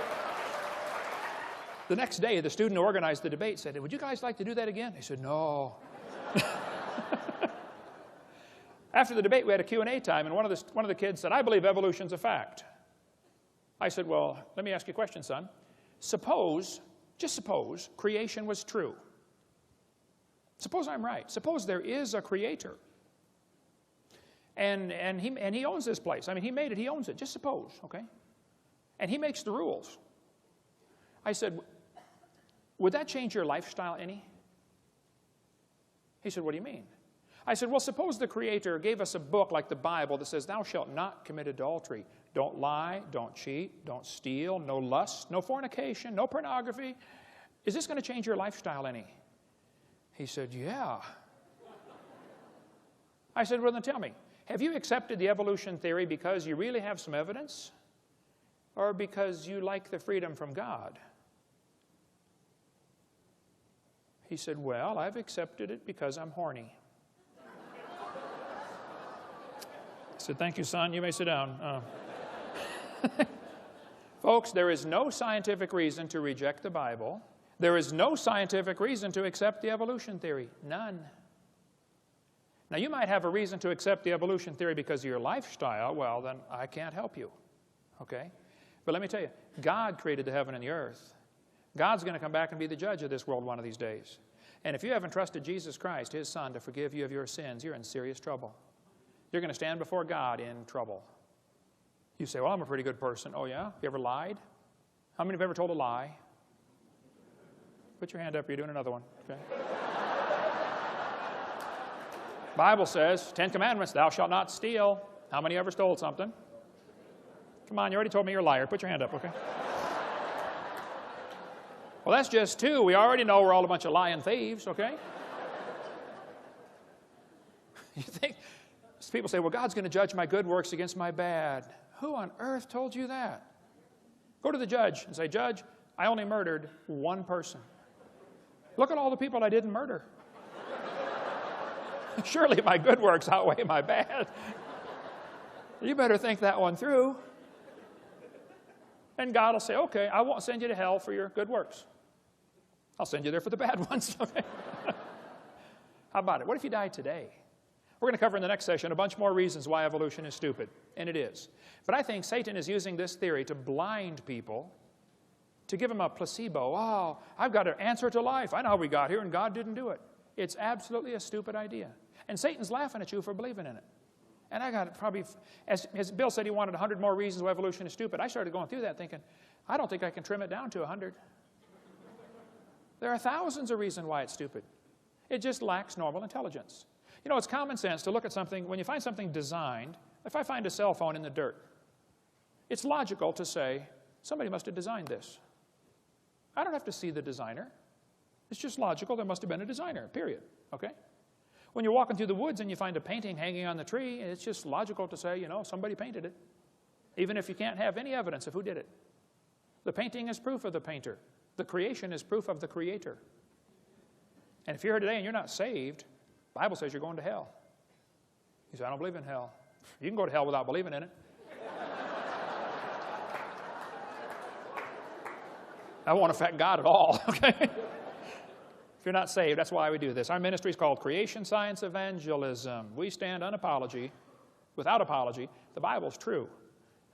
The next day, the student who organized the debate said, would you guys like to do that again? I said, no. After the debate, we had a Q&A time, and one of the kids said, I believe evolution's a fact. I said, well, let me ask you a question, son. Suppose, just suppose, creation was true. Suppose I'm right. Suppose there is a creator. And he owns this place. I mean, he made it. He owns it. Just suppose, okay? And he makes the rules. I said, would that change your lifestyle any? He said, what do you mean? I said, well, suppose the Creator gave us a book like the Bible that says, thou shalt not commit adultery. Don't lie, don't cheat, don't steal, no lust, no fornication, no pornography. Is this going to change your lifestyle any? He said, yeah. I said, well, then tell me, have you accepted the evolution theory because you really have some evidence, or because you like the freedom from God? He said, well, I've accepted it because I'm horny. I said, thank you, son. You may sit down. Folks, there is no scientific reason to reject the Bible. There is no scientific reason to accept the evolution theory. None. Now, you might have a reason to accept the evolution theory because of your lifestyle. Well, then I can't help you. Okay? But let me tell you, God created the heaven and the earth. God's going to come back and be the judge of this world one of these days. And if you haven't trusted Jesus Christ, His Son, to forgive you of your sins, you're in serious trouble. You're going to stand before God in trouble. You say, well, I'm a pretty good person. Oh, yeah? You ever lied? How many have ever told a lie? Put your hand up. You're doing another one. Okay. Bible says, 10 Commandments, thou shalt not steal. How many ever stole something? Come on, you already told me you're a liar. Put your hand up, okay? Well, that's just two. We already know we're all a bunch of lying thieves, okay? You think, people say, well, God's going to judge my good works against my bad. Who on earth told you that? Go to the judge and say, Judge, I only murdered one person. Look at all the people I didn't murder. Surely my good works outweigh my bad. You better think that one through. And God will say, okay, I won't send you to hell for your good works. I'll send you there for the bad ones. Okay? How about it? What if you died today? We're going to cover in the next session a bunch more reasons why evolution is stupid, and it is. But I think Satan is using this theory to blind people, to give them a placebo. Oh, I've got an answer to life. I know how we got here, and God didn't do it. It's absolutely a stupid idea. And Satan's laughing at you for believing in it. And I got probably, as Bill said he wanted 100 more reasons why evolution is stupid. I started going through that thinking, I don't think I can trim it down to 100. There are thousands of reasons why it's stupid. It just lacks normal intelligence. You know, it's common sense to look at something, when you find something designed, if I find a cell phone in the dirt, it's logical to say, somebody must have designed this. I don't have to see the designer. It's just logical, there must have been a designer, period, okay? When you're walking through the woods and you find a painting hanging on the tree, it's just logical to say, you know, somebody painted it, even if you can't have any evidence of who did it. The painting is proof of the painter. The creation is proof of the Creator. And if you're here today and you're not saved, the Bible says you're going to hell. You say, I don't believe in hell. You can go to hell without believing in it. That won't affect God at all, okay? If you're not saved, that's why we do this. Our ministry is called Creation Science Evangelism. We stand without apology. The Bible's true.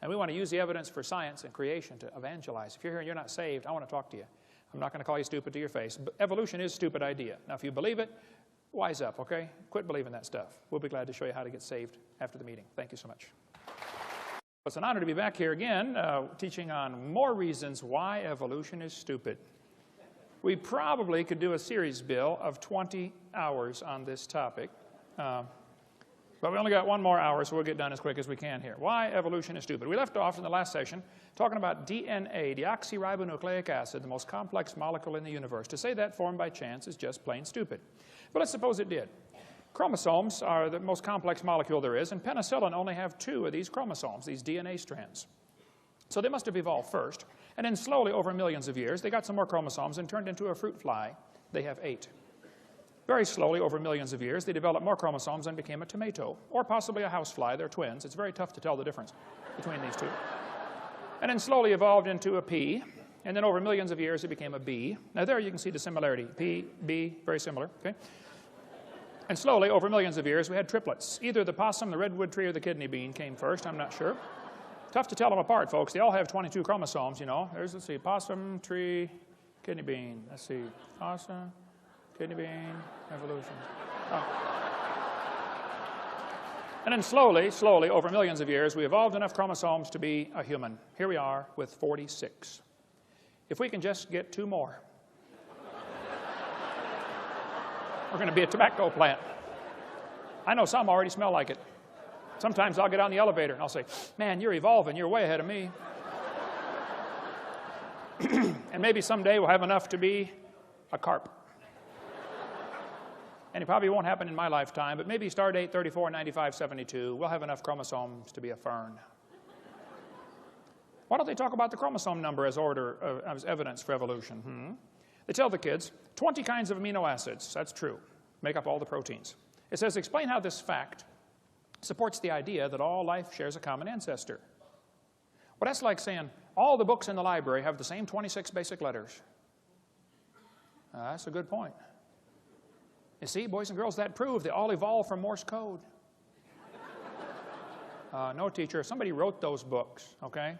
And we want to use the evidence for science and creation to evangelize. If you're here and you're not saved, I want to talk to you. I'm not going to call you stupid to your face. But evolution is a stupid idea. Now, if you believe it, wise up, okay? Quit believing that stuff. We'll be glad to show you how to get saved after the meeting. Thank you so much. It's an honor to be back here again, teaching on more reasons why evolution is stupid. We probably could do a series, Bill, of 20 hours on this topic. But we only got one more hour, so we'll get done as quick as we can here. Why evolution is stupid. We left off in the last session talking about DNA, deoxyribonucleic acid, the most complex molecule in the universe. To say that formed by chance is just plain stupid. But let's suppose it did. Chromosomes are the most complex molecule there is, and penicillin only have 2 of these chromosomes, these DNA strands. So they must have evolved first, and then slowly over millions of years, they got some more chromosomes and turned into a fruit fly. They have 8. Very slowly, over millions of years, they developed more chromosomes and became a tomato, or possibly a housefly. They're twins. It's very tough to tell the difference between these two. And then slowly evolved into a pea, and then over millions of years, it became a bee. Now there you can see the similarity. Pea, bee, very similar, okay? And slowly, over millions of years, we had triplets. Either the possum, the redwood tree, or the kidney bean came first. I'm not sure. Tough to tell them apart, folks. They all have 22 chromosomes, you know. There's, let's see, possum, tree, kidney bean. Let's see, possum, kidney bean, evolution. Oh. And then slowly, over millions of years, we evolved enough chromosomes to be a human. Here we are with 46. If we can just get 2 more, we're going to be a tobacco plant. I know some already smell like it. Sometimes I'll get on the elevator and I'll say, man, you're evolving. You're way ahead of me. And maybe someday we'll have enough to be a carp. And it probably won't happen in my lifetime, but maybe star date 349572, we'll have enough chromosomes to be a fern. Why don't they talk about the chromosome number as evidence for evolution? They tell the kids 20 kinds of amino acids, that's true, make up all the proteins. It says, explain how this fact supports the idea that all life shares a common ancestor. Well, that's like saying all the books in the library have the same 26 basic letters. That's a good point. You see, boys and girls, that proves they all evolved from Morse code. No, teacher, somebody wrote those books, okay?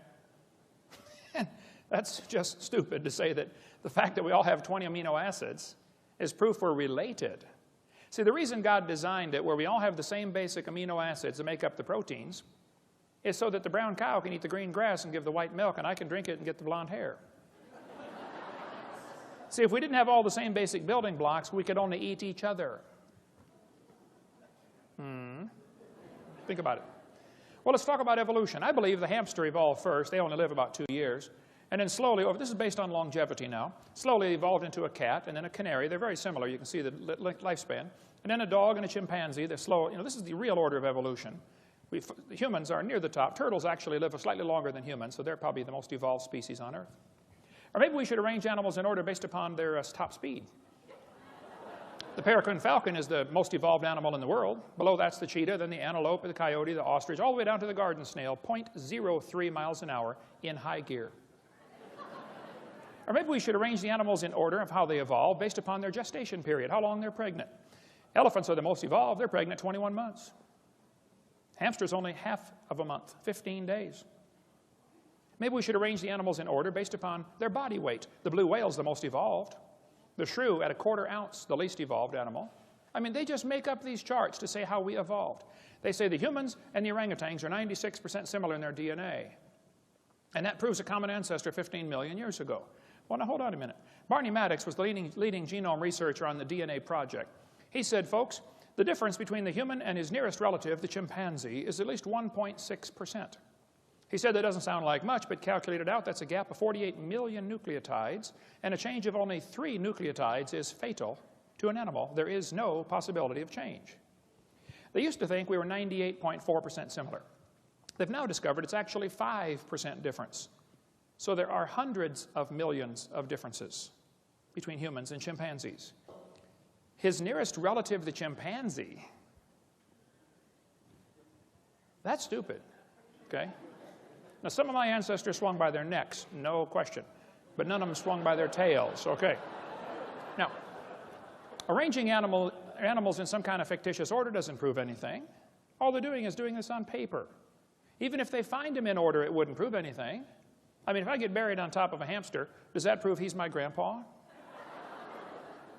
That's just stupid to say that the fact that we all have 20 amino acids is proof we're related. See, the reason God designed it where we all have the same basic amino acids that make up the proteins is so that the brown cow can eat the green grass and give the white milk, and I can drink it and get the blonde hair. See, if we didn't have all the same basic building blocks, we could only eat each other. Think about it. Well, let's talk about evolution. I believe the hamster evolved first. They only live about 2 years. And then slowly, this is based on longevity now, slowly evolved into a cat and then a canary. They're very similar. You can see the lifespan. And then a dog and a chimpanzee. They're slow. You know, this is the real order of evolution. Humans are near the top. Turtles actually live slightly longer than humans, so they're probably the most evolved species on Earth. Or maybe we should arrange animals in order based upon their top speed. The peregrine falcon is the most evolved animal in the world. Below that's the cheetah, then the antelope, the coyote, the ostrich, all the way down to the garden snail, 0.03 miles an hour in high gear. Or maybe we should arrange the animals in order of how they evolve based upon their gestation period, how long they're pregnant. Elephants are the most evolved. They're pregnant 21 months. Hamsters only half of a month, 15 days. Maybe we should arrange the animals in order based upon their body weight. The blue whale's the most evolved. The shrew at 1/4 ounce, the least evolved animal. I mean, they just make up these charts to say how we evolved. They say the humans and the orangutans are 96% similar in their DNA. And that proves a common ancestor 15 million years ago. Well, now hold on a minute. Barney Maddox was the leading genome researcher on the DNA project. He said, folks, the difference between the human and his nearest relative, the chimpanzee, is at least 1.6%. He said that doesn't sound like much, but calculated out, that's a gap of 48 million nucleotides, and a change of only 3 nucleotides is fatal to an animal. There is no possibility of change. They used to think we were 98.4% similar. They've now discovered it's actually 5% difference. So there are hundreds of millions of differences between humans and chimpanzees. His nearest relative, the chimpanzee, that's stupid, okay? Now, some of my ancestors swung by their necks, no question, but none of them swung by their tails, okay? Now, arranging animals in some kind of fictitious order doesn't prove anything. All they're doing is doing this on paper. Even if they find them in order, it wouldn't prove anything. I mean, if I get buried on top of a hamster, does that prove he's my grandpa?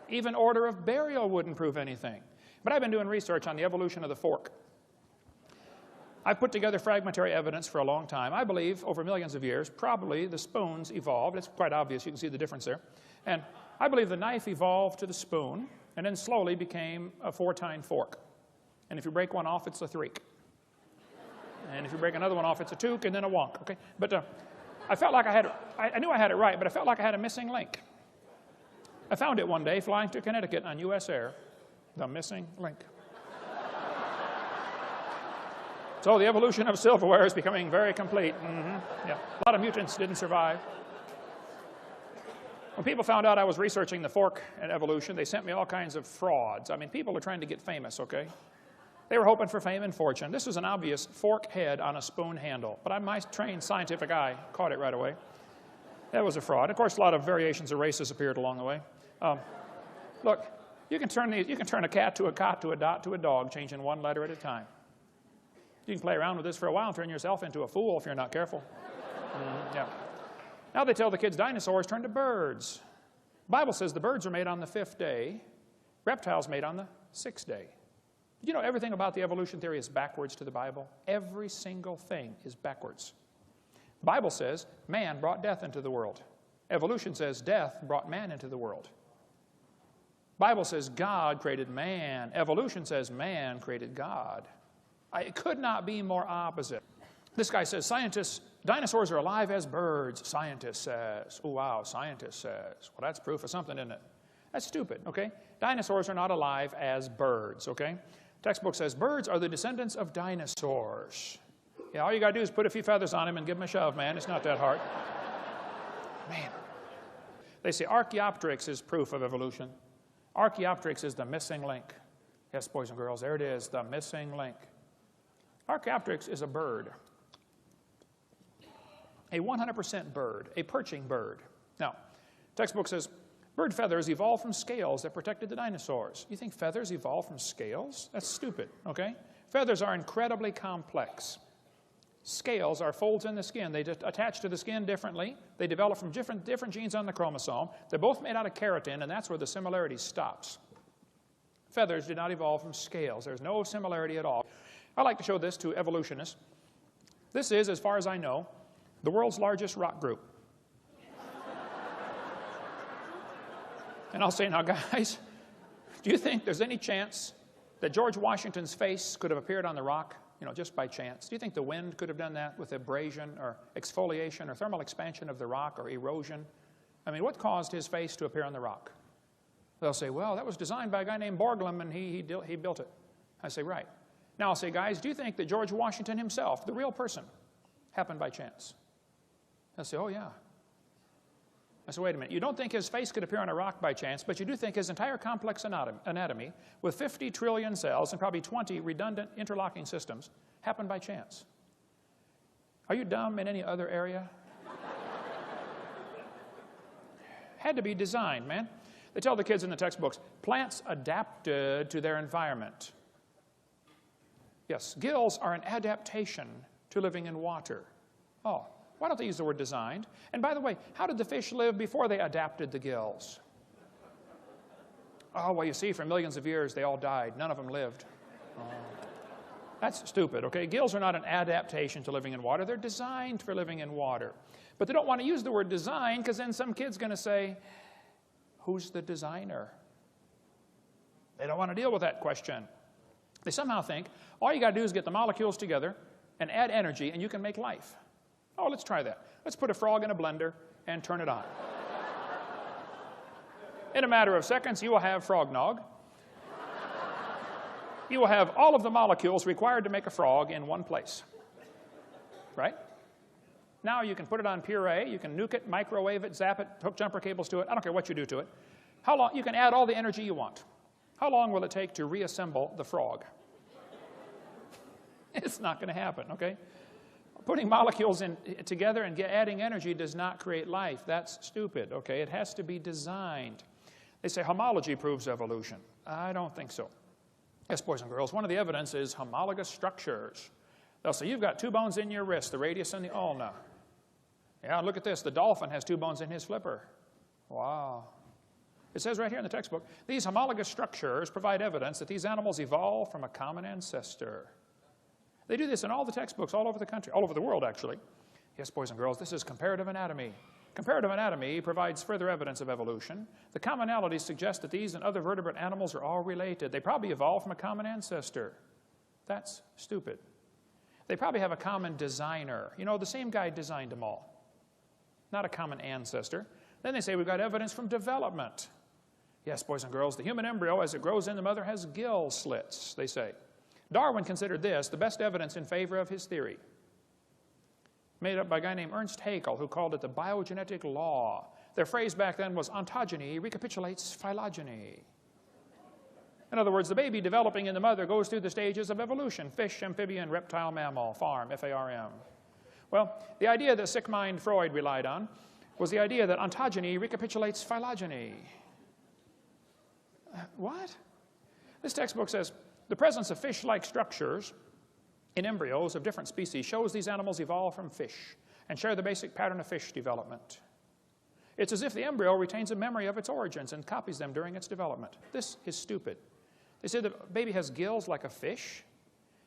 Even order of burial wouldn't prove anything. But I've been doing research on the evolution of the fork. I've put together fragmentary evidence for a long time. I believe over millions of years, probably the spoons evolved. It's quite obvious. You can see the difference there. And I believe the knife evolved to the spoon and then slowly became a 4-tine fork. And if you break one off, it's a threek. And if you break another one off, it's a took and then a wonk. Okay? But I felt like I knew I had it right, but I felt like I had a missing link. I found it one day flying to Connecticut on U.S. Air, the missing link. So the evolution of silverware is becoming very complete. Yeah. A lot of mutants didn't survive. When people found out I was researching the fork and evolution, they sent me all kinds of frauds. I mean, people are trying to get famous, okay? They were hoping for fame and fortune. This was an obvious fork head on a spoon handle, but my trained scientific eye caught it right away. That was a fraud. Of course, a lot of variations of races appeared along the way. Look, you can turn a cat to a cot to a dot to a dog, changing one letter at a time. You can play around with this for a while and turn yourself into a fool if you're not careful. Yeah. Now they tell the kids dinosaurs turned to birds. The Bible says the birds are made on the 5th day, Reptiles made on the 6th day. You know, everything about the evolution theory is backwards to the Bible. Every single thing is backwards. The Bible says man brought death into the world. Evolution says death brought man into the world. The Bible says God created man. Evolution says man created God. It could not be more opposite. This guy says dinosaurs are alive as birds, scientist says. Oh, wow, scientist says. Well, that's proof of something, isn't it? That's stupid, okay? Dinosaurs are not alive as birds, okay? Textbook says birds are the descendants of dinosaurs. Yeah, all you got to do is put a few feathers on him and give him a shove, man. It's not that hard. Man. They say Archaeopteryx is proof of evolution. Archaeopteryx is the missing link. Yes, boys and girls, there it is, the missing link. Archaeopteryx is a bird. A 100% bird, a perching bird. Now, textbook says bird feathers evolved from scales that protected the dinosaurs. You think feathers evolved from scales? That's stupid, okay? Feathers are incredibly complex. Scales are folds in the skin. They just attach to the skin differently. They develop from different genes on the chromosome. They're both made out of keratin, and that's where the similarity stops. Feathers did not evolve from scales. There's no similarity at all. I like to show this to evolutionists. This is, as far as I know, the world's largest rock group. And I'll say, now guys, do you think there's any chance that George Washington's face could have appeared on the rock, you know, just by chance? Do you think the wind could have done that with abrasion or exfoliation or thermal expansion of the rock or erosion? I mean, what caused his face to appear on the rock? They'll say, well, that was designed by a guy named Borglum, and he built it. I say, right. Now I'll say, guys, do you think that George Washington himself, the real person, happened by chance? They'll say, oh, yeah. I said, wait a minute. You don't think his face could appear on a rock by chance, but you do think his entire complex anatomy, with 50 trillion cells and probably 20 redundant interlocking systems, happened by chance. Are you dumb in any other area? Had to be designed, man. They tell the kids in the textbooks, plants adapted to their environment. Yes, gills are an adaptation to living in water. Oh, why don't they use the word designed? And by the way, how did the fish live before they adapted the gills? Oh, well, you see, for millions of years, they all died. None of them lived. Oh. That's stupid, okay? Gills are not an adaptation to living in water. They're designed for living in water. But they don't want to use the word design because then some kid's going to say, who's the designer? They don't want to deal with that question. They somehow think all you got to do is get the molecules together and add energy and you can make life. Oh, let's try that. Let's put a frog in a blender and turn it on. In a matter of seconds, you will have frog nog. You will have all of the molecules required to make a frog in one place. Right? Now you can put it on puree, you can nuke it, microwave it, zap it, hook jumper cables to it. I don't care what you do to it. How long? You can add all the energy you want. How long will it take to reassemble the frog? It's not going to happen, okay? Putting molecules together and adding energy does not create life. That's stupid, okay? It has to be designed. They say homology proves evolution. I don't think so. Yes, boys and girls, one of the evidence is homologous structures. They'll say, you've got 2 bones in your wrist, the radius and the ulna. Yeah, look at this. The dolphin has 2 bones in his flipper. Wow. It says right here in the textbook, these homologous structures provide evidence that these animals evolved from a common ancestor. They do this in all the textbooks all over the country, all over the world, actually. Yes, boys and girls, this is comparative anatomy. Comparative anatomy provides further evidence of evolution. The commonalities suggest that these and other vertebrate animals are all related. They probably evolved from a common ancestor. That's stupid. They probably have a common designer. You know, the same guy designed them all. Not a common ancestor. Then they say we've got evidence from development. Yes, boys and girls, the human embryo, as it grows in the mother, has gill slits, they say. Darwin considered this the best evidence in favor of his theory, made up by a guy named Ernst Haeckel, who called it the biogenetic law. Their phrase back then was ontogeny recapitulates phylogeny. In other words, the baby developing in the mother goes through the stages of evolution: fish, amphibian, reptile, mammal, farm, F-A-R-M. Well, the idea that sick mind Freud relied on was the idea that ontogeny recapitulates phylogeny. What? This textbook says, the presence of fish-like structures in embryos of different species shows these animals evolved from fish and share the basic pattern of fish development. It's as if the embryo retains a memory of its origins and copies them during its development. This is stupid. They say the baby has gills like a fish.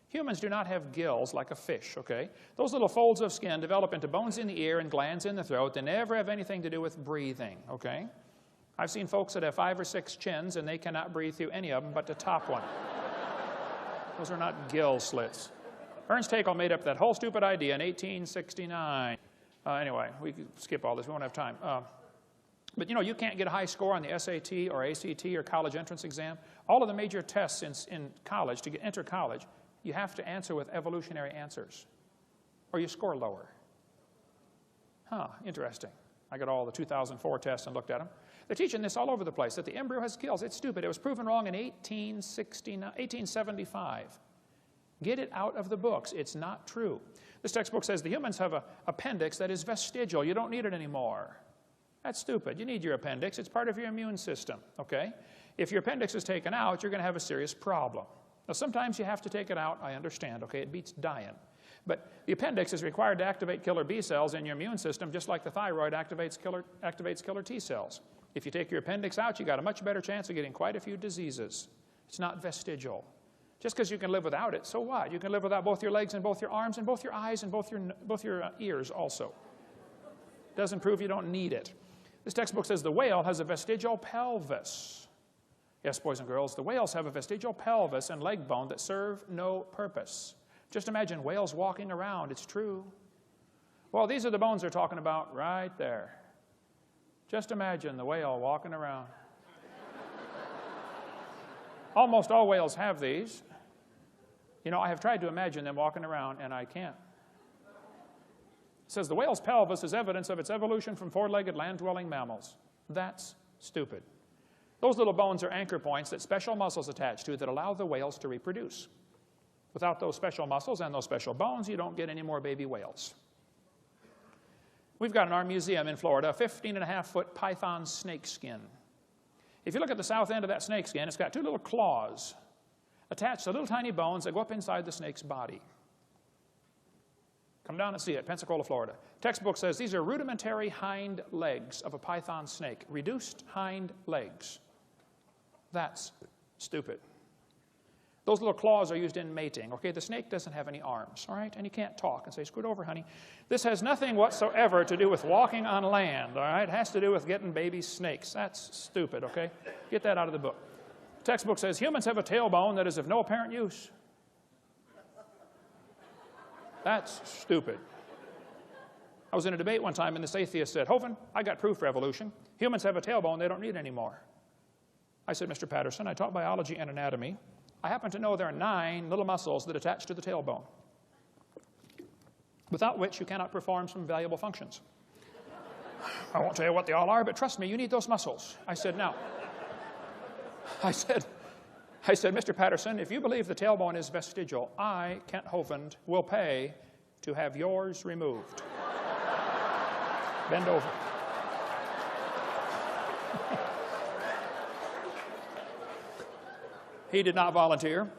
Humans do not have gills like a fish, okay? Those little folds of skin develop into bones in the ear and glands in the throat. They never have anything to do with breathing, okay? I've seen folks that have 5 or 6 chins, and they cannot breathe through any of them but the top one. Those are not gill slits. Ernst Haeckel made up that whole stupid idea in 1869. Anyway, we can skip all this. We won't have time. But, you know, you can't get a high score on the SAT or ACT or college entrance exam. All of the major tests in college, to enter college, you have to answer with evolutionary answers, or you score lower. Huh, interesting. I got all the 2004 tests and looked at them. They're teaching this all over the place, that the embryo has gills. It's stupid. It was proven wrong in 1875. Get it out of the books. It's not true. This textbook says the humans have an appendix that is vestigial. You don't need it anymore. That's stupid. You need your appendix. It's part of your immune system, okay? If your appendix is taken out, you're going to have a serious problem. Now, sometimes you have to take it out. I understand, okay? It beats dying. But the appendix is required to activate killer B cells in your immune system, just like the thyroid activates killer T cells. If you take your appendix out, you got a much better chance of getting quite a few diseases. It's not vestigial. Just because you can live without it, so what? You can live without both your legs and both your arms and both your eyes and both your ears also. Doesn't prove you don't need it. This textbook says the whale has a vestigial pelvis. Yes, boys and girls, the whales have a vestigial pelvis and leg bone that serve no purpose. Just imagine whales walking around. It's true. Well, these are the bones they're talking about right there. Just imagine the whale walking around. Almost all whales have these. You know, I have tried to imagine them walking around, and I can't. It says the whale's pelvis is evidence of its evolution from 4-legged land-dwelling mammals. That's stupid. Those little bones are anchor points that special muscles attach to that allow the whales to reproduce. Without those special muscles and those special bones, you don't get any more baby whales. We've got in our museum in Florida a 15.5-foot python snake skin. If you look at the south end of that snake skin, it's got 2 little claws attached to little tiny bones that go up inside the snake's body. Come down and see it, Pensacola, Florida. Textbook says these are rudimentary hind legs of a python snake, reduced hind legs. That's stupid. Those little claws are used in mating. Okay, the snake doesn't have any arms, all right? And you can't talk and say, scoot over, honey. This has nothing whatsoever to do with walking on land, all right? It has to do with getting baby snakes. That's stupid, okay? Get that out of the book. The textbook says humans have a tailbone that is of no apparent use. That's stupid. I was in a debate one time, and this atheist said, Hovind, I got proof for evolution. Humans have a tailbone they don't need anymore. I said, Mr. Patterson, I taught biology and anatomy. I happen to know there are 9 little muscles that attach to the tailbone, without which you cannot perform some valuable functions. I won't tell you what they all are, but trust me, you need those muscles. I said, now, I said, Mr. Patterson, if you believe the tailbone is vestigial, I, Kent Hovind, will pay to have yours removed. Bend over. He did not volunteer.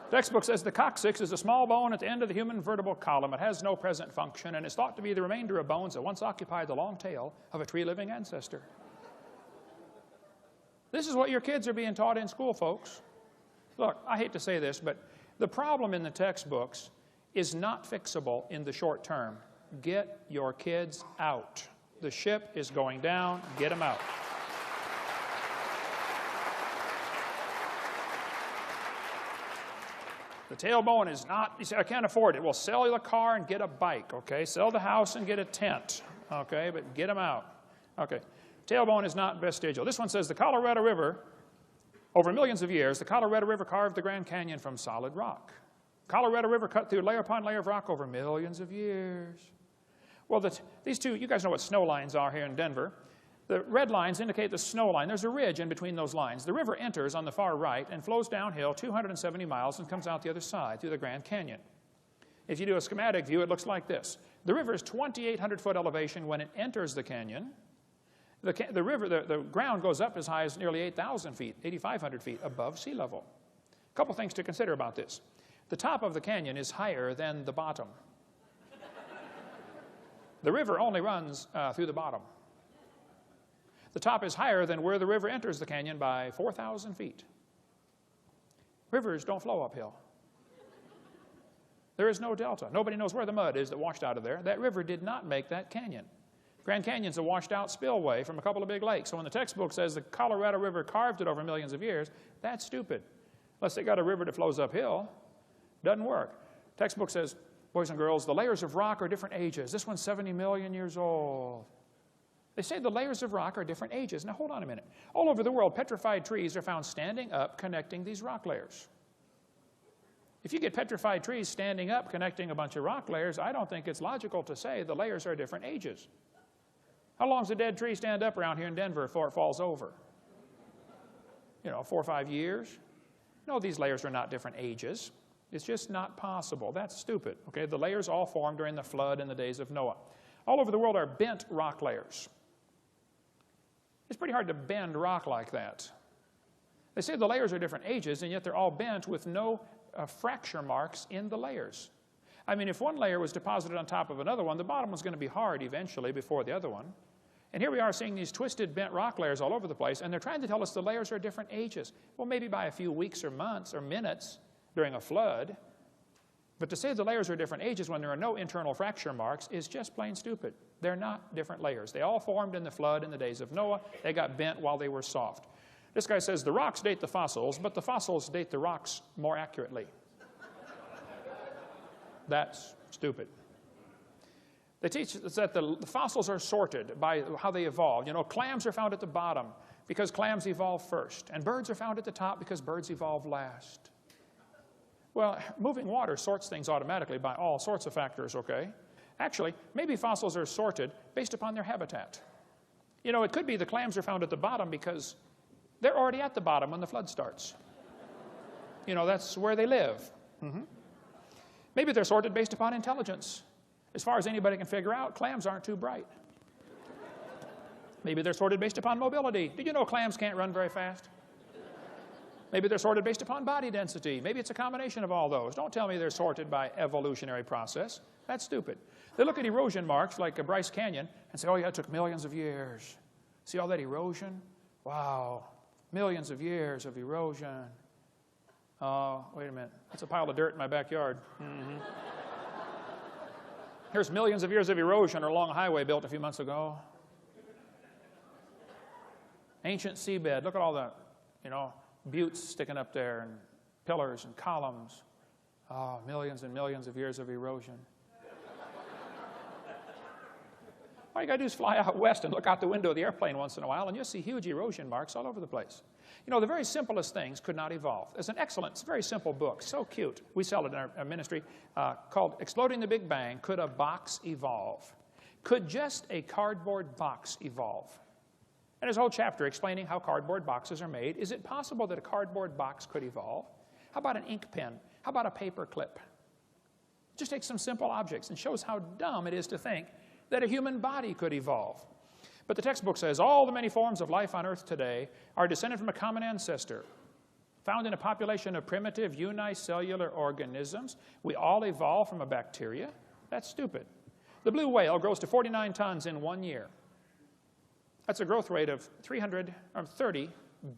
Textbook says the coccyx is a small bone at the end of the human vertebral column. It has no present function and is thought to be the remainder of bones that once occupied the long tail of a tree-living ancestor. This is what your kids are being taught in school, folks. Look, I hate to say this, but the problem in the textbooks is not fixable in the short term. Get your kids out. The ship is going down. Get them out. The tailbone is not, you say, I can't afford it. Well, sell the car and get a bike, okay? Sell the house and get a tent, okay? But get them out. Okay. Tailbone is not vestigial. This one says the Colorado River, over millions of years, the Colorado River carved the Grand Canyon from solid rock. Colorado River cut through layer upon layer of rock over millions of years. Well, these two, you guys know what snow lines are here in Denver. The red lines indicate the snow line. There's a ridge in between those lines. The river enters on the far right and flows downhill 270 miles and comes out the other side through the Grand Canyon. If you do a schematic view, it looks like this. The river is 2,800-foot elevation when it enters the canyon. The ground goes up as high as nearly 8,000 feet, 8,500 feet above sea level. A couple things to consider about this. The top of the canyon is higher than the bottom. The river only runs through the bottom. The top is higher than where the river enters the canyon by 4,000 feet. Rivers don't flow uphill. There is no delta. Nobody knows where the mud is that washed out of there. That river did not make that canyon. Grand Canyon's a washed out spillway from a couple of big lakes. So when the textbook says the Colorado River carved it over millions of years, that's stupid. Unless they got a river that flows uphill, doesn't work. Textbook says, boys and girls, the layers of rock are different ages. This one's 70 million years old. They say the layers of rock are different ages. Now hold on a minute. All over the world, petrified trees are found standing up connecting these rock layers. If you get petrified trees standing up connecting a bunch of rock layers, I don't think it's logical to say the layers are different ages. How long does a dead tree stand up around here in Denver before it falls over? 4 or 5 years? No, these layers are not different ages. It's just not possible. That's stupid. Okay? The layers all formed during the flood in the days of Noah. All over the world are bent rock layers. It's pretty hard to bend rock like that. They say the layers are different ages, and yet they're all bent with no fracture marks in the layers. I mean, if one layer was deposited on top of another one, the bottom was going to be hard eventually before the other one. And here we are seeing these twisted, bent rock layers all over the place, and they're trying to tell us the layers are different ages. Well, maybe by a few weeks or months or minutes during a flood. But to say the layers are different ages when there are no internal fracture marks is just plain stupid. They're not different layers. They all formed in the flood in the days of Noah. They got bent while they were soft. This guy says the rocks date the fossils, but the fossils date the rocks more accurately. That's stupid. They teach us that the fossils are sorted by how they evolved. Clams are found at the bottom because clams evolved first, and birds are found at the top because birds evolved last. Well, moving water sorts things automatically by all sorts of factors, okay? Actually, maybe fossils are sorted based upon their habitat. It could be the clams are found at the bottom because they're already at the bottom when the flood starts. That's where they live. Maybe they're sorted based upon intelligence. As far as anybody can figure out, clams aren't too bright. Maybe they're sorted based upon mobility. Did you know clams can't run very fast? Maybe they're sorted based upon body density. Maybe it's a combination of all those. Don't tell me they're sorted by evolutionary process. That's stupid. They look at erosion marks like Bryce Canyon and say, oh yeah, it took millions of years. See all that erosion? Wow, millions of years of erosion. Oh, wait a minute. That's a pile of dirt in my backyard. Here's millions of years of erosion along a highway built a few months ago. Ancient seabed. Look at all the, buttes sticking up there and pillars and columns. Oh, millions and millions of years of erosion. All you got to do is fly out west and look out the window of the airplane once in a while, and you'll see huge erosion marks all over the place. The very simplest things could not evolve. There's an excellent, very simple book, so cute. We sell it in our ministry, called Exploding the Big Bang, Could a Box Evolve? Could just a cardboard box evolve? And there's a whole chapter explaining how cardboard boxes are made. Is it possible that a cardboard box could evolve? How about an ink pen? How about a paper clip? Just take some simple objects and shows how dumb it is to think that a human body could evolve. But the textbook says all the many forms of life on Earth today are descended from a common ancestor, found in a population of primitive unicellular organisms. We all evolved from a bacteria. That's stupid. The blue whale grows to 49 tons in 1 year. That's a growth rate of 330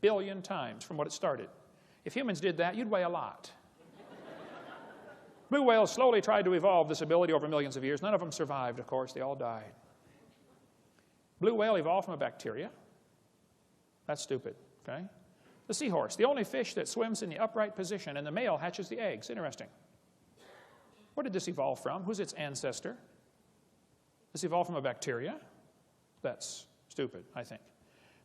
billion times from what it started. If humans did that, you'd weigh a lot. Blue whales slowly tried to evolve this ability over millions of years. None of them survived, of course. They all died. Blue whale evolved from a bacteria. That's stupid, okay? The seahorse, the only fish that swims in the upright position, and the male hatches the eggs. Interesting. Where did this evolve from? Who's its ancestor? This evolved from a bacteria? That's stupid, I think.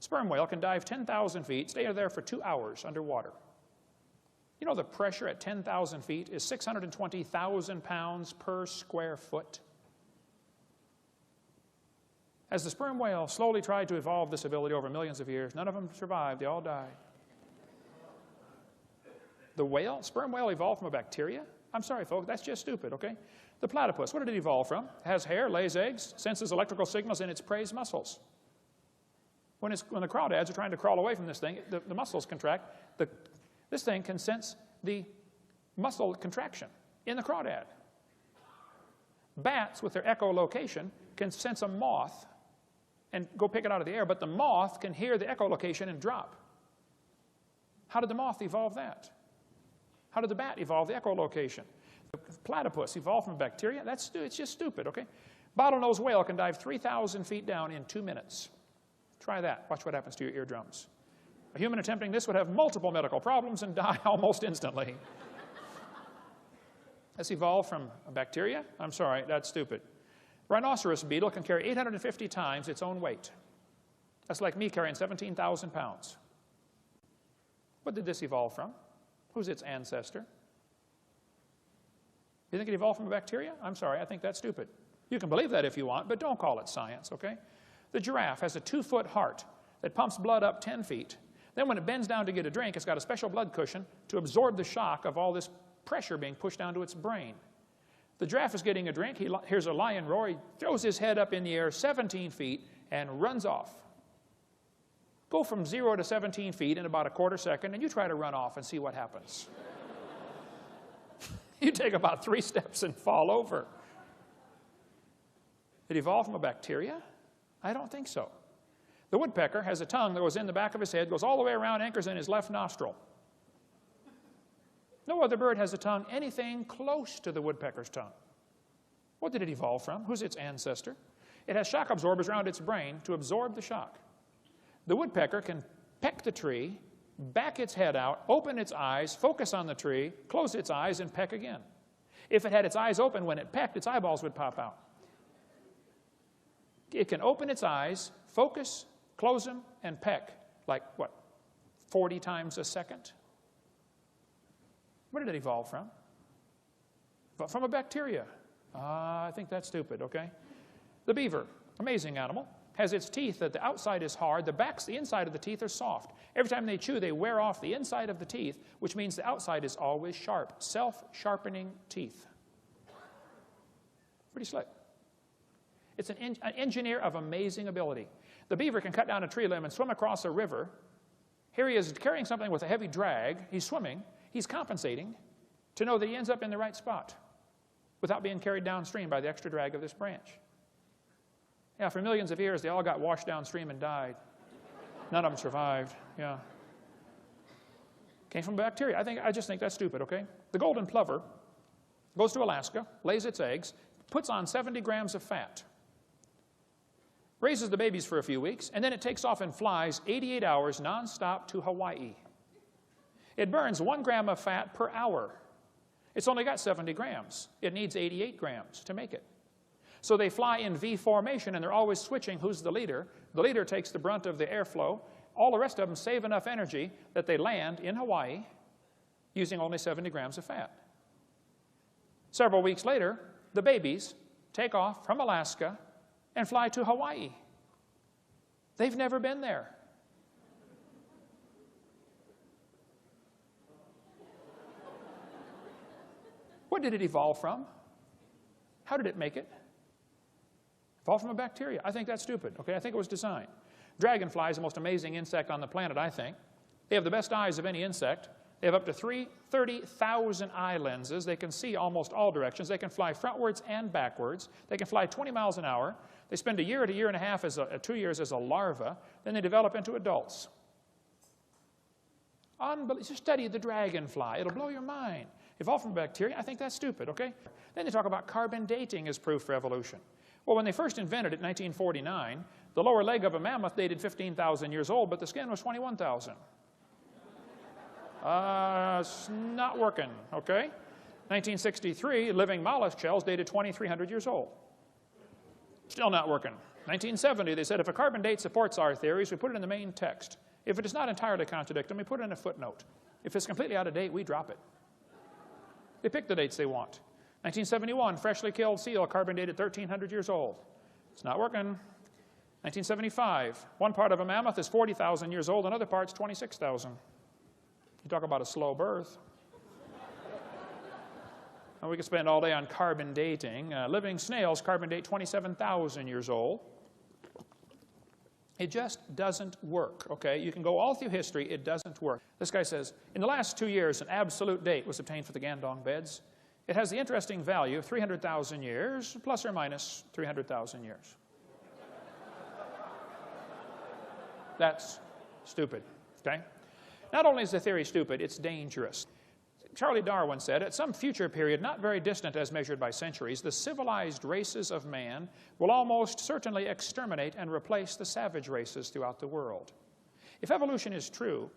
Sperm whale can dive 10,000 feet, stay there for 2 hours underwater. The pressure at 10,000 feet is 620,000 pounds per square foot. As the sperm whale slowly tried to evolve this ability over millions of years, none of them survived. They all died. The sperm whale evolved from a bacteria? I'm sorry, folks, that's just stupid, okay? The platypus, what did it evolve from? It has hair, lays eggs, senses electrical signals in its prey's muscles. When the crawdads are trying to crawl away from this thing, the muscles contract. This thing can sense the muscle contraction in the crawdad. Bats, with their echolocation, can sense a moth and go pick it out of the air, but the moth can hear the echolocation and drop. How did the moth evolve that? How did the bat evolve the echolocation? The platypus evolved from bacteria? It's just stupid, okay? Bottlenose whale can dive 3,000 feet down in 2 minutes. Try that. Watch what happens to your eardrums. A human attempting this would have multiple medical problems and die almost instantly. This evolved from a bacteria? I'm sorry, that's stupid. Rhinoceros beetle can carry 850 times its own weight. That's like me carrying 17,000 pounds. What did this evolve from? Who's its ancestor? You think it evolved from a bacteria? I'm sorry, I think that's stupid. You can believe that if you want, but don't call it science, okay? The giraffe has a 2-foot heart that pumps blood up 10 feet. Then when it bends down to get a drink, it's got a special blood cushion to absorb the shock of all this pressure being pushed down to its brain. The giraffe is getting a drink. He hears a lion roar. He throws his head up in the air 17 feet and runs off. Go from 0 to 17 feet in about a quarter second, and you try to run off and see what happens. You take about 3 steps and fall over. It evolved from a bacteria? I don't think so. The woodpecker has a tongue that goes in the back of his head, goes all the way around, anchors in his left nostril. No other bird has a tongue anything close to the woodpecker's tongue. What did it evolve from? Who's its ancestor? It has shock absorbers around its brain to absorb the shock. The woodpecker can peck the tree, back its head out, open its eyes, focus on the tree, close its eyes, and peck again. If it had its eyes open when it pecked, its eyeballs would pop out. It can open its eyes, focus, close them, and peck like, what, 40 times a second? Where did it evolve from? From a bacteria. I think that's stupid, okay? The beaver, amazing animal, has its teeth that the outside is hard, the inside of the teeth are soft. Every time they chew, they wear off the inside of the teeth, which means the outside is always sharp. Self-sharpening teeth. Pretty slick. It's an engineer of amazing ability. The beaver can cut down a tree limb and swim across a river. Here he is carrying something with a heavy drag. He's swimming. He's compensating to know that he ends up in the right spot without being carried downstream by the extra drag of this branch. Yeah, for millions of years, they all got washed downstream and died. None of them survived, yeah. Came from bacteria. I just think that's stupid, okay? The golden plover goes to Alaska, lays its eggs, puts on 70 grams of fat, raises the babies for a few weeks, and then it takes off and flies 88 hours nonstop to Hawaii. It burns 1 gram of fat per hour. It's only got 70 grams. It needs 88 grams to make it. So they fly in V formation, and they're always switching who's the leader. The leader takes the brunt of the airflow. All the rest of them save enough energy that they land in Hawaii using only 70 grams of fat. Several weeks later, the babies take off from Alaska and fly to Hawaii. They've never been there. What did it evolve from? How did it make it? Evolved from a bacteria. I think that's stupid, okay? I think it was designed. Dragonfly is the most amazing insect on the planet, I think. They have the best eyes of any insect. They have up to 30,000 eye lenses. They can see almost all directions. They can fly frontwards and backwards. They can fly 20 miles an hour. They spend a year to year and a half, 2 years as a larva. Then they develop into adults. Just study the dragonfly. It'll blow your mind. Evolved from bacteria, I think that's stupid, okay? Then they talk about carbon dating as proof for evolution. Well, when they first invented it in 1949, the lower leg of a mammoth dated 15,000 years old, but the skin was 21,000. It's not working, okay? 1963, living mollusk shells dated 2,300 years old. Still not working. 1970, they said if a carbon date supports our theories, we put it in the main text. If it does not entirely contradict them, we put it in a footnote. If it's completely out of date, we drop it. They pick the dates they want. 1971, freshly killed seal, carbon dated 1,300 years old. It's not working. 1975, one part of a mammoth is 40,000 years old, another part's 26,000. You talk about a slow birth. And we could spend all day on carbon dating. Living snails carbon date 27,000 years old. It just doesn't work, okay? You can go all through history, it doesn't work. This guy says, in the last 2 years, an absolute date was obtained for the Gandong beds. It has the interesting value of 300,000 years, plus or minus 300,000 years. That's stupid, okay? Not only is the theory stupid, it's dangerous. Charlie Darwin said, at some future period, not very distant as measured by centuries, the civilized races of man will almost certainly exterminate and replace the savage races throughout the world. If evolution is true,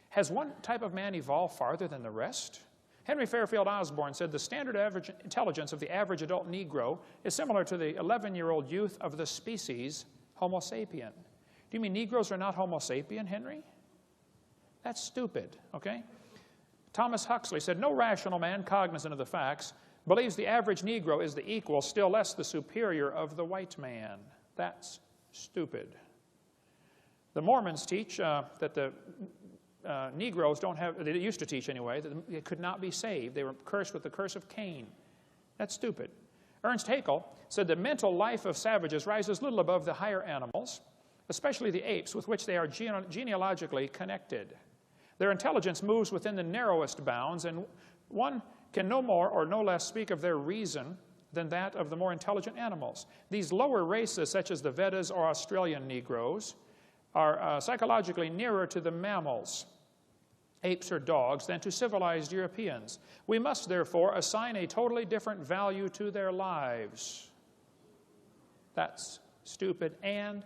has one type of man evolved farther than the rest? Henry Fairfield Osborn said the standard average intelligence of the average adult Negro is similar to the 11-year-old youth of the species Homo sapien. Do you mean Negroes are not Homo sapien, Henry? That's stupid, okay? Thomas Huxley said, no rational man cognizant of the facts believes the average Negro is the equal, still less the superior of the white man. That's stupid. The Mormons teach that the Negroes don't have, they used to teach anyway, that they could not be saved. They were cursed with the curse of Cain. That's stupid. Ernst Haeckel said the mental life of savages rises little above the higher animals, especially the apes, with which they are genealogically connected. Their intelligence moves within the narrowest bounds, and one can no more or no less speak of their reason than that of the more intelligent animals. These lower races, such as the Vedas or Australian Negroes, are psychologically nearer to the mammals, apes or dogs, than to civilized Europeans. We must, therefore, assign a totally different value to their lives. That's stupid and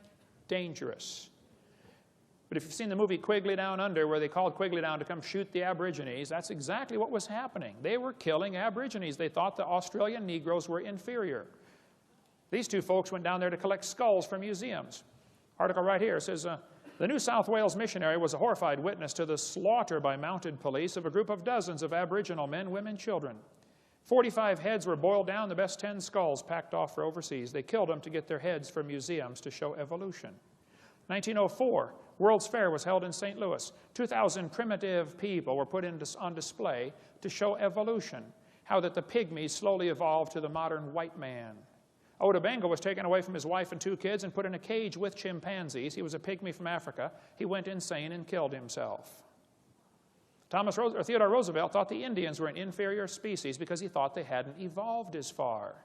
dangerous. But if you've seen the movie Quigley Down Under, where they called Quigley down to come shoot the Aborigines, that's exactly what was happening. They were killing Aborigines. They thought the Australian Negroes were inferior. These two folks went down there to collect skulls from museums. Article right here says, the New South Wales missionary was a horrified witness to the slaughter by mounted police of a group of dozens of Aboriginal men, women, children. 45 heads were boiled down, the best 10 skulls packed off for overseas. They killed them to get their heads for museums to show evolution. 1904, World's Fair was held in St. Louis. 2,000 primitive people were put on display to show evolution, how that the pygmies slowly evolved to the modern white man. Oda Benga was taken away from his wife and 2 kids and put in a cage with chimpanzees. He was a pygmy from Africa. He went insane and killed himself. Theodore Roosevelt thought the Indians were an inferior species because he thought they hadn't evolved as far.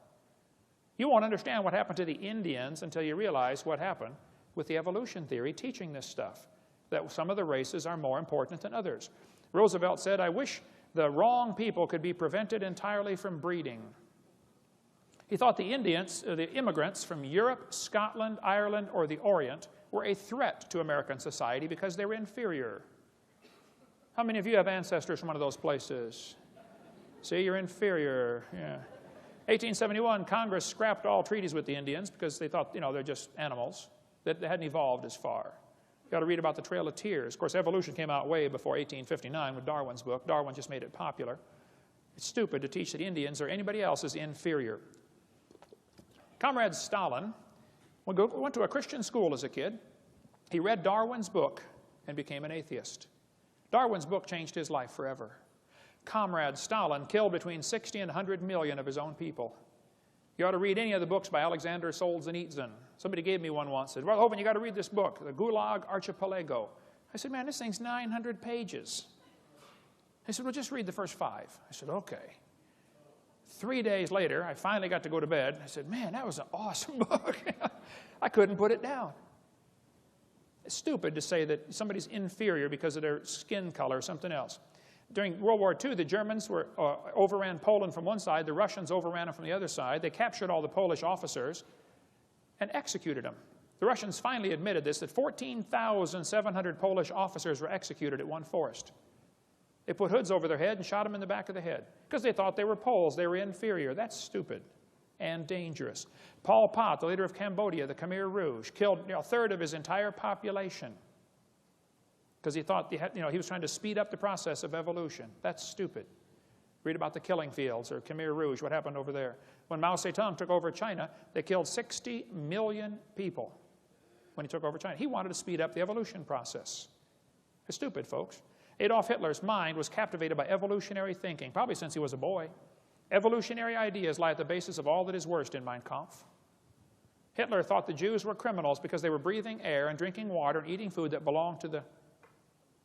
You won't understand what happened to the Indians until you realize what happened with the evolution theory teaching this stuff, that some of the races are more important than others. Roosevelt said, I wish the wrong people could be prevented entirely from breeding. He thought the immigrants from Europe, Scotland, Ireland, or the Orient were a threat to American society because they were inferior. How many of you have ancestors from one of those places? See, you're inferior. Yeah. 1871, Congress scrapped all treaties with the Indians because they thought, they're just animals, that they hadn't evolved as far. You got to read about the Trail of Tears. Of course, evolution came out way before 1859 with Darwin's book. Darwin just made it popular. It's stupid to teach that Indians or anybody else is inferior. Comrade Stalin went to a Christian school as a kid. He read Darwin's book and became an atheist. Darwin's book changed his life forever. Comrade Stalin killed between 60 and 100 million of his own people. You ought to read any of the books by Alexander Solzhenitsyn. Somebody gave me one once, said, well, Hovind, you got to read this book, The Gulag Archipelago. I said, man, this thing's 900 pages. He said, well, just read the first 5. I said, okay. 3 days later, I finally got to go to bed. I said, man, that was an awesome book. I couldn't put it down. It's stupid to say that somebody's inferior because of their skin color or something else. During World War II, the Germans overran Poland from one side. The Russians overran them from the other side. They captured all the Polish officers and executed them. The Russians finally admitted this, that 14,700 Polish officers were executed at one forest. They put hoods over their head and shot them in the back of the head because they thought they were Poles. They were inferior. That's stupid and dangerous. Pol Pot, the leader of Cambodia, the Khmer Rouge, killed a third of his entire population because he thought he was trying to speed up the process of evolution. That's stupid. Read about the killing fields or Khmer Rouge, what happened over there. When Mao Zedong took over China, they killed 60 million people when he took over China. He wanted to speed up the evolution process. It's stupid, folks. Adolf Hitler's mind was captivated by evolutionary thinking, probably since he was a boy. Evolutionary ideas lie at the basis of all that is worst in Mein Kampf. Hitler thought the Jews were criminals because they were breathing air and drinking water and eating food that belonged to the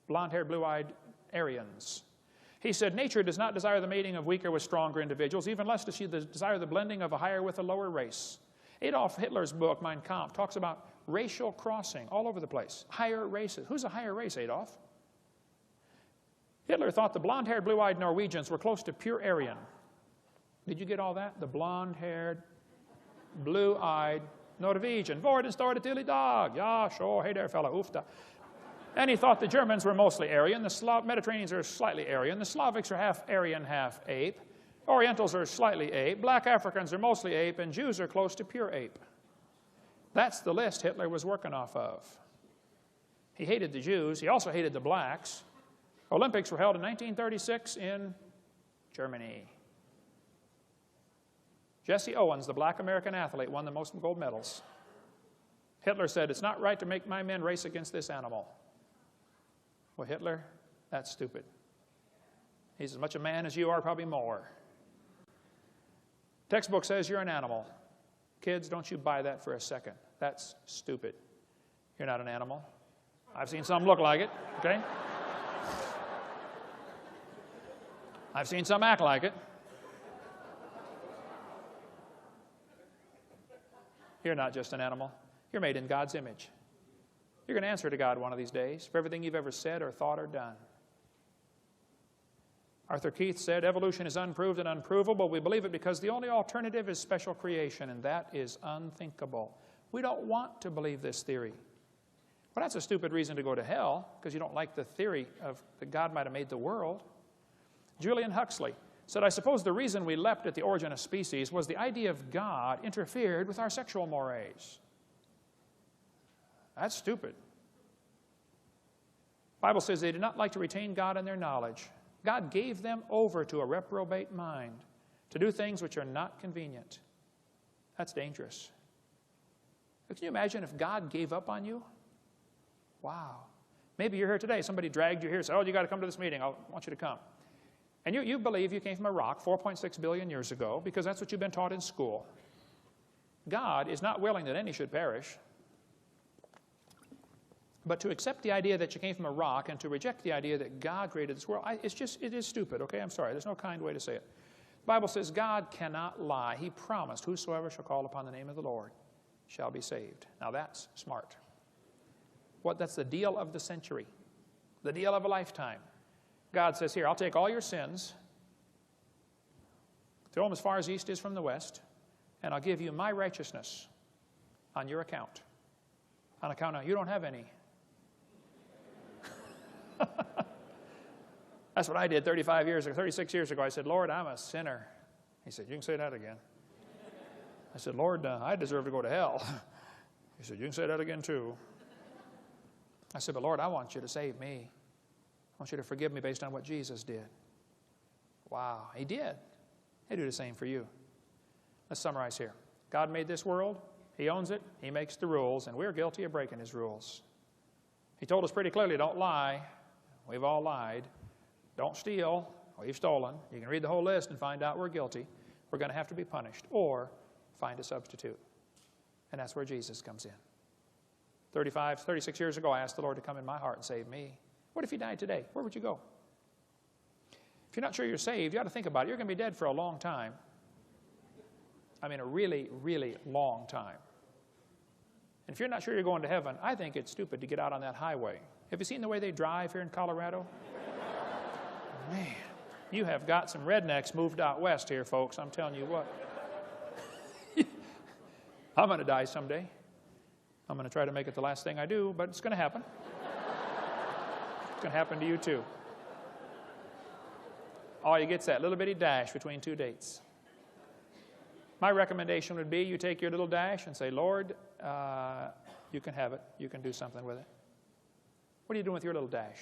blonde-haired, blue-eyed Aryans. He said, nature does not desire the mating of weaker with stronger individuals, even less does she desire the blending of a higher with a lower race. Adolf Hitler's book, Mein Kampf, talks about racial crossing all over the place. Higher races. Who's a higher race, Adolf? Hitler thought the blonde-haired, blue-eyed Norwegians were close to pure Aryan. Did you get all that? The blonde-haired, blue-eyed Norwegian. Vorden står det till idag. Ja, sure. Hey there, fella. Ufta. And he thought the Germans were mostly Aryan. The Mediterraneans are slightly Aryan. The Slavics are half Aryan, half ape. Orientals are slightly ape. Black Africans are mostly ape. And Jews are close to pure ape. That's the list Hitler was working off of. He hated the Jews. He also hated the blacks. Olympics were held in 1936 in Germany. Jesse Owens, the black American athlete, won the most gold medals. Hitler said, it's not right to make my men race against this animal. Well, Hitler, that's stupid. He's as much a man as you are, probably more. Textbook says you're an animal. Kids, don't you buy that for a second. That's stupid. You're not an animal. I've seen some look like it, okay? I've seen some act like it. You're not just an animal. You're made in God's image. You're going to answer to God one of these days for everything you've ever said or thought or done. Arthur Keith said, evolution is unproved and unprovable. We believe it because the only alternative is special creation, and that is unthinkable. We don't want to believe this theory. Well, that's a stupid reason to go to hell, because you don't like the theory of that God might have made the world. Julian Huxley said, I suppose the reason we leapt at the origin of species was the idea of God interfered with our sexual mores. That's stupid. The Bible says they did not like to retain God in their knowledge. God gave them over to a reprobate mind to do things which are not convenient. That's dangerous. Can you imagine if God gave up on you? Wow. Maybe you're here today. Somebody dragged you here and said, oh, you got to come to this meeting. I want you to come. And you believe you came from a rock 4.6 billion years ago because that's what you've been taught in school. God is not willing that any should perish. But to accept the idea that you came from a rock and to reject the idea that God created this world, it is stupid, okay? I'm sorry. There's no kind way to say it. The Bible says God cannot lie. He promised, whosoever shall call upon the name of the Lord shall be saved. Now that's smart. That's the deal of the century, the deal of a lifetime. God says, here, I'll take all your sins, throw them as far as east is from the west, and I'll give you my righteousness on your account. On account now, you don't have any. That's what I did 36 years ago. I said, Lord, I'm a sinner. He said, you can say that again. I said, Lord, I deserve to go to hell. He said, you can say that again too. I said, but Lord, I want you to save me. I want you to forgive me based on what Jesus did. Wow, he did. He'll do the same for you. Let's summarize here. God made this world. He owns it. He makes the rules, and we're guilty of breaking his rules. He told us pretty clearly, don't lie. We've all lied. Don't steal. We've stolen. You can read the whole list and find out we're guilty. We're going to have to be punished or find a substitute. And that's where Jesus comes in. 36 years ago, I asked the Lord to come in my heart and save me. What if he died today? Where would you go? If you're not sure you're saved, you ought to think about it. You're going to be dead for a long time. I mean, a really, really long time. And if you're not sure you're going to heaven, I think it's stupid to get out on that highway. Have you seen the way they drive here in Colorado? Man, you have got some rednecks moved out west here, folks. I'm telling you what. I'm going to die someday. I'm going to try to make it the last thing I do, but it's going to happen. It's going to happen to you too. All you get's that little bitty dash between two dates. My recommendation would be you take your little dash and say, Lord, you can have it. You can do something with it. What are you doing with your little dash?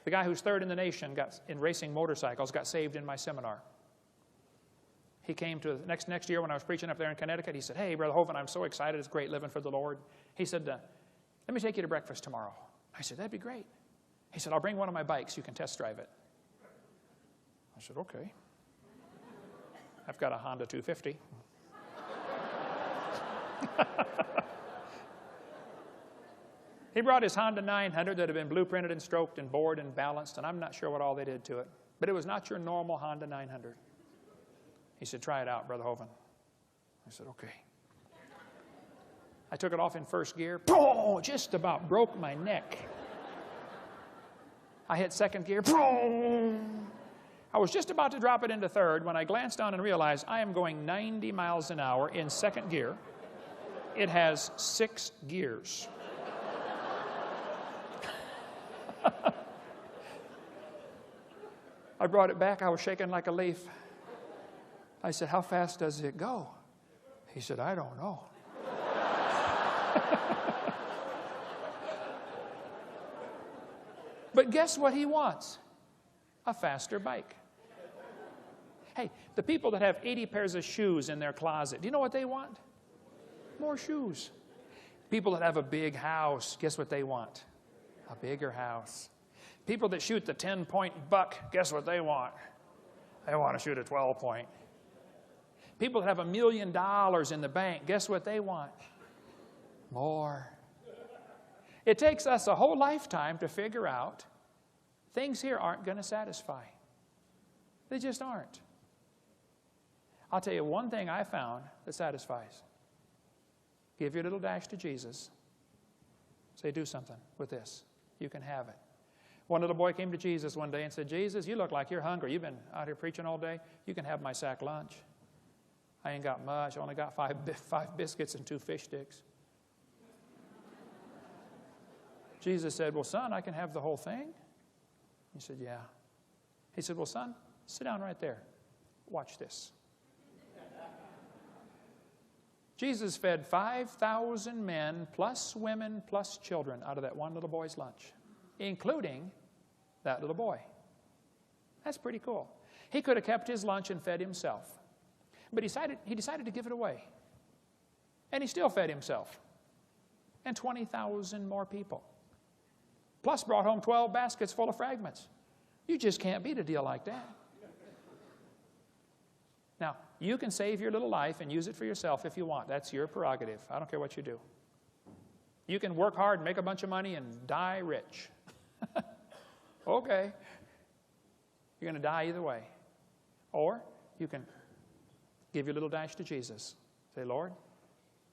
The guy who's third in the nation in racing motorcycles got saved in my seminar. He came to next year when I was preaching up there in Connecticut. He said, hey, Brother Hovind, I'm so excited. It's great living for the Lord. He said, let me take you to breakfast tomorrow. I said, that'd be great. He said, I'll bring one of my bikes. You can test drive it. I said, okay. I've got a Honda 250. He brought his Honda 900 that had been blueprinted and stroked and bored and balanced, and I'm not sure what all they did to it. But it was not your normal Honda 900. He said, try it out, Brother Hovind. I said, okay. I took it off in first gear. Boom! Just about broke my neck. I hit second gear. Boom! I was just about to drop it into third when I glanced down and realized I am going 90 miles an hour in second gear. It has 6 gears. I brought it back. I was shaking like a leaf. I said, how fast does it go? He said, I don't know. But guess what he wants? A faster bike. Hey, the people that have 80 pairs of shoes in their closet, do you know what they want? More shoes. People that have a big house, guess what they want? A bigger house. People that shoot the 10-point buck, guess what they want? They want to shoot a 12-point. People that have $1 million in the bank, guess what they want? More. It takes us a whole lifetime to figure out things here aren't going to satisfy. They just aren't. I'll tell you one thing I found that satisfies. Give your little dash to Jesus. Say, do something with this. You can have it. One little boy came to Jesus one day and said, Jesus, you look like you're hungry. You've been out here preaching all day. You can have my sack lunch. I ain't got much. I only got five biscuits and 2 fish sticks. Jesus said, well, son, I can have the whole thing. He said, yeah. He said, well, son, sit down right there. Watch this. Jesus fed 5,000 men plus women plus children out of that one little boy's lunch, including that little boy. That's pretty cool. He could have kept his lunch and fed himself, but he decided to give it away. And he still fed himself and 20,000 more people. Plus brought home 12 baskets full of fragments. You just can't beat a deal like that. Now, you can save your little life and use it for yourself if you want. That's your prerogative. I don't care what you do. You can work hard and make a bunch of money and die rich. Okay. You're going to die either way. Or you can give your little dash to Jesus. Say, Lord,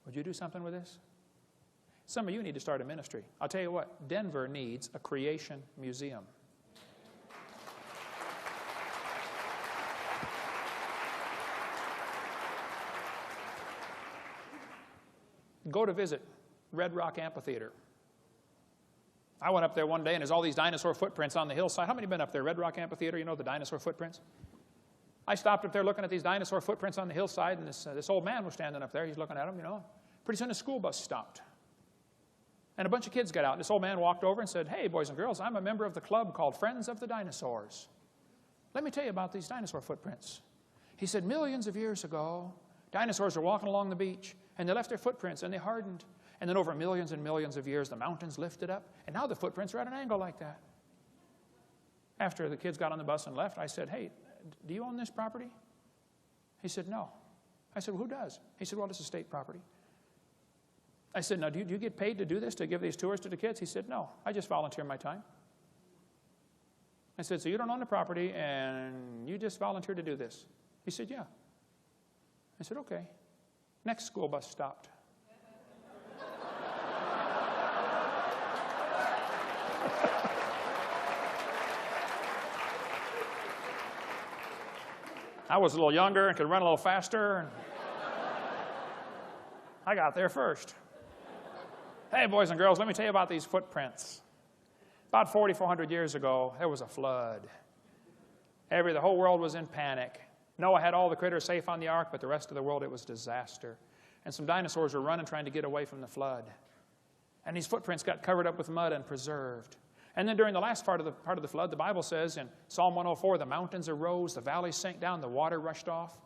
would you do something with this? Some of you need to start a ministry. I'll tell you what, Denver needs a creation museum. Go to visit Red Rock Amphitheater. I went up there one day and there's all these dinosaur footprints on the hillside. How many have been up there? Red Rock Amphitheater, you know the dinosaur footprints? I stopped up there looking at these dinosaur footprints on the hillside, and this old man was standing up there. He's looking at them, you know. Pretty soon a school bus stopped. And a bunch of kids got out. This old man walked over and said, hey, boys and girls, I'm a member of the club called Friends of the Dinosaurs. Let me tell you about these dinosaur footprints. He said, millions of years ago, dinosaurs were walking along the beach, and they left their footprints, and they hardened. And then over millions and millions of years, the mountains lifted up, and now the footprints are at an angle like that. After the kids got on the bus and left, I said, hey, do you own this property? He said, no. I said, well, who does? He said, well, this is state property. I said, now, do you get paid to do this, to give these tours to the kids? He said, no, I just volunteer my time. I said, so you don't own the property, and you just volunteer to do this? He said, yeah. I said, okay. Next school bus stopped. I was a little younger and could run a little faster. And I got there first. Hey, boys and girls, let me tell you about these footprints. About 4,400 years ago, there was a flood. The whole world was in panic. Noah had all the critters safe on the ark, but the rest of the world, it was disaster. And some dinosaurs were running, trying to get away from the flood. And these footprints got covered up with mud and preserved. And then during the last part of the flood, the Bible says in Psalm 104, the mountains arose, the valleys sank down, the water rushed off.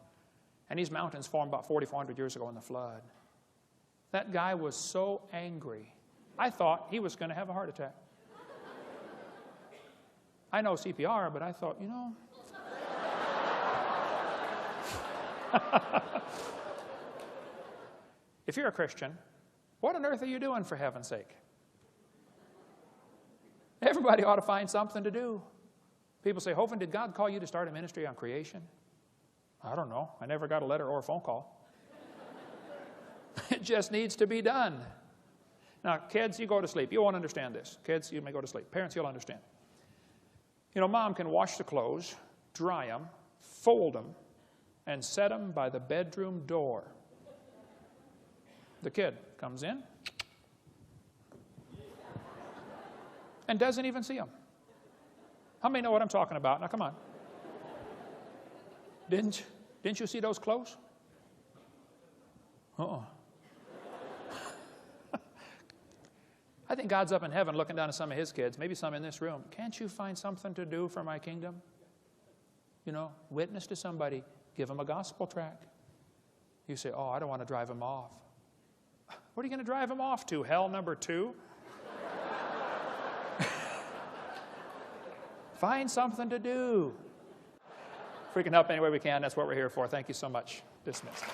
And these mountains formed about 4,400 years ago in the flood. That guy was so angry, I thought he was going to have a heart attack. I know CPR, but I thought, you know. If you're a Christian, what on earth are you doing, for heaven's sake? Everybody ought to find something to do. People say, Hovind, did God call you to start a ministry on creation? I don't know. I never got a letter or a phone call. It just needs to be done. Now, kids, you go to sleep. You won't understand this. Kids, you may go to sleep. Parents, you'll understand. You know, Mom can wash the clothes, dry them, fold them, and set them by the bedroom door. The kid comes in and doesn't even see them. How many know what I'm talking about? Now, come on. Didn't you see those clothes? I think God's up in heaven looking down at some of his kids, maybe some in this room. Can't you find something to do for my kingdom? You know, witness to somebody. Give them a gospel tract. You say, oh, I don't want to drive them off. What are you going to drive them off to? Hell number 2? Find something to do. If we can help any way we can, that's what we're here for. Thank you so much. Dismissed.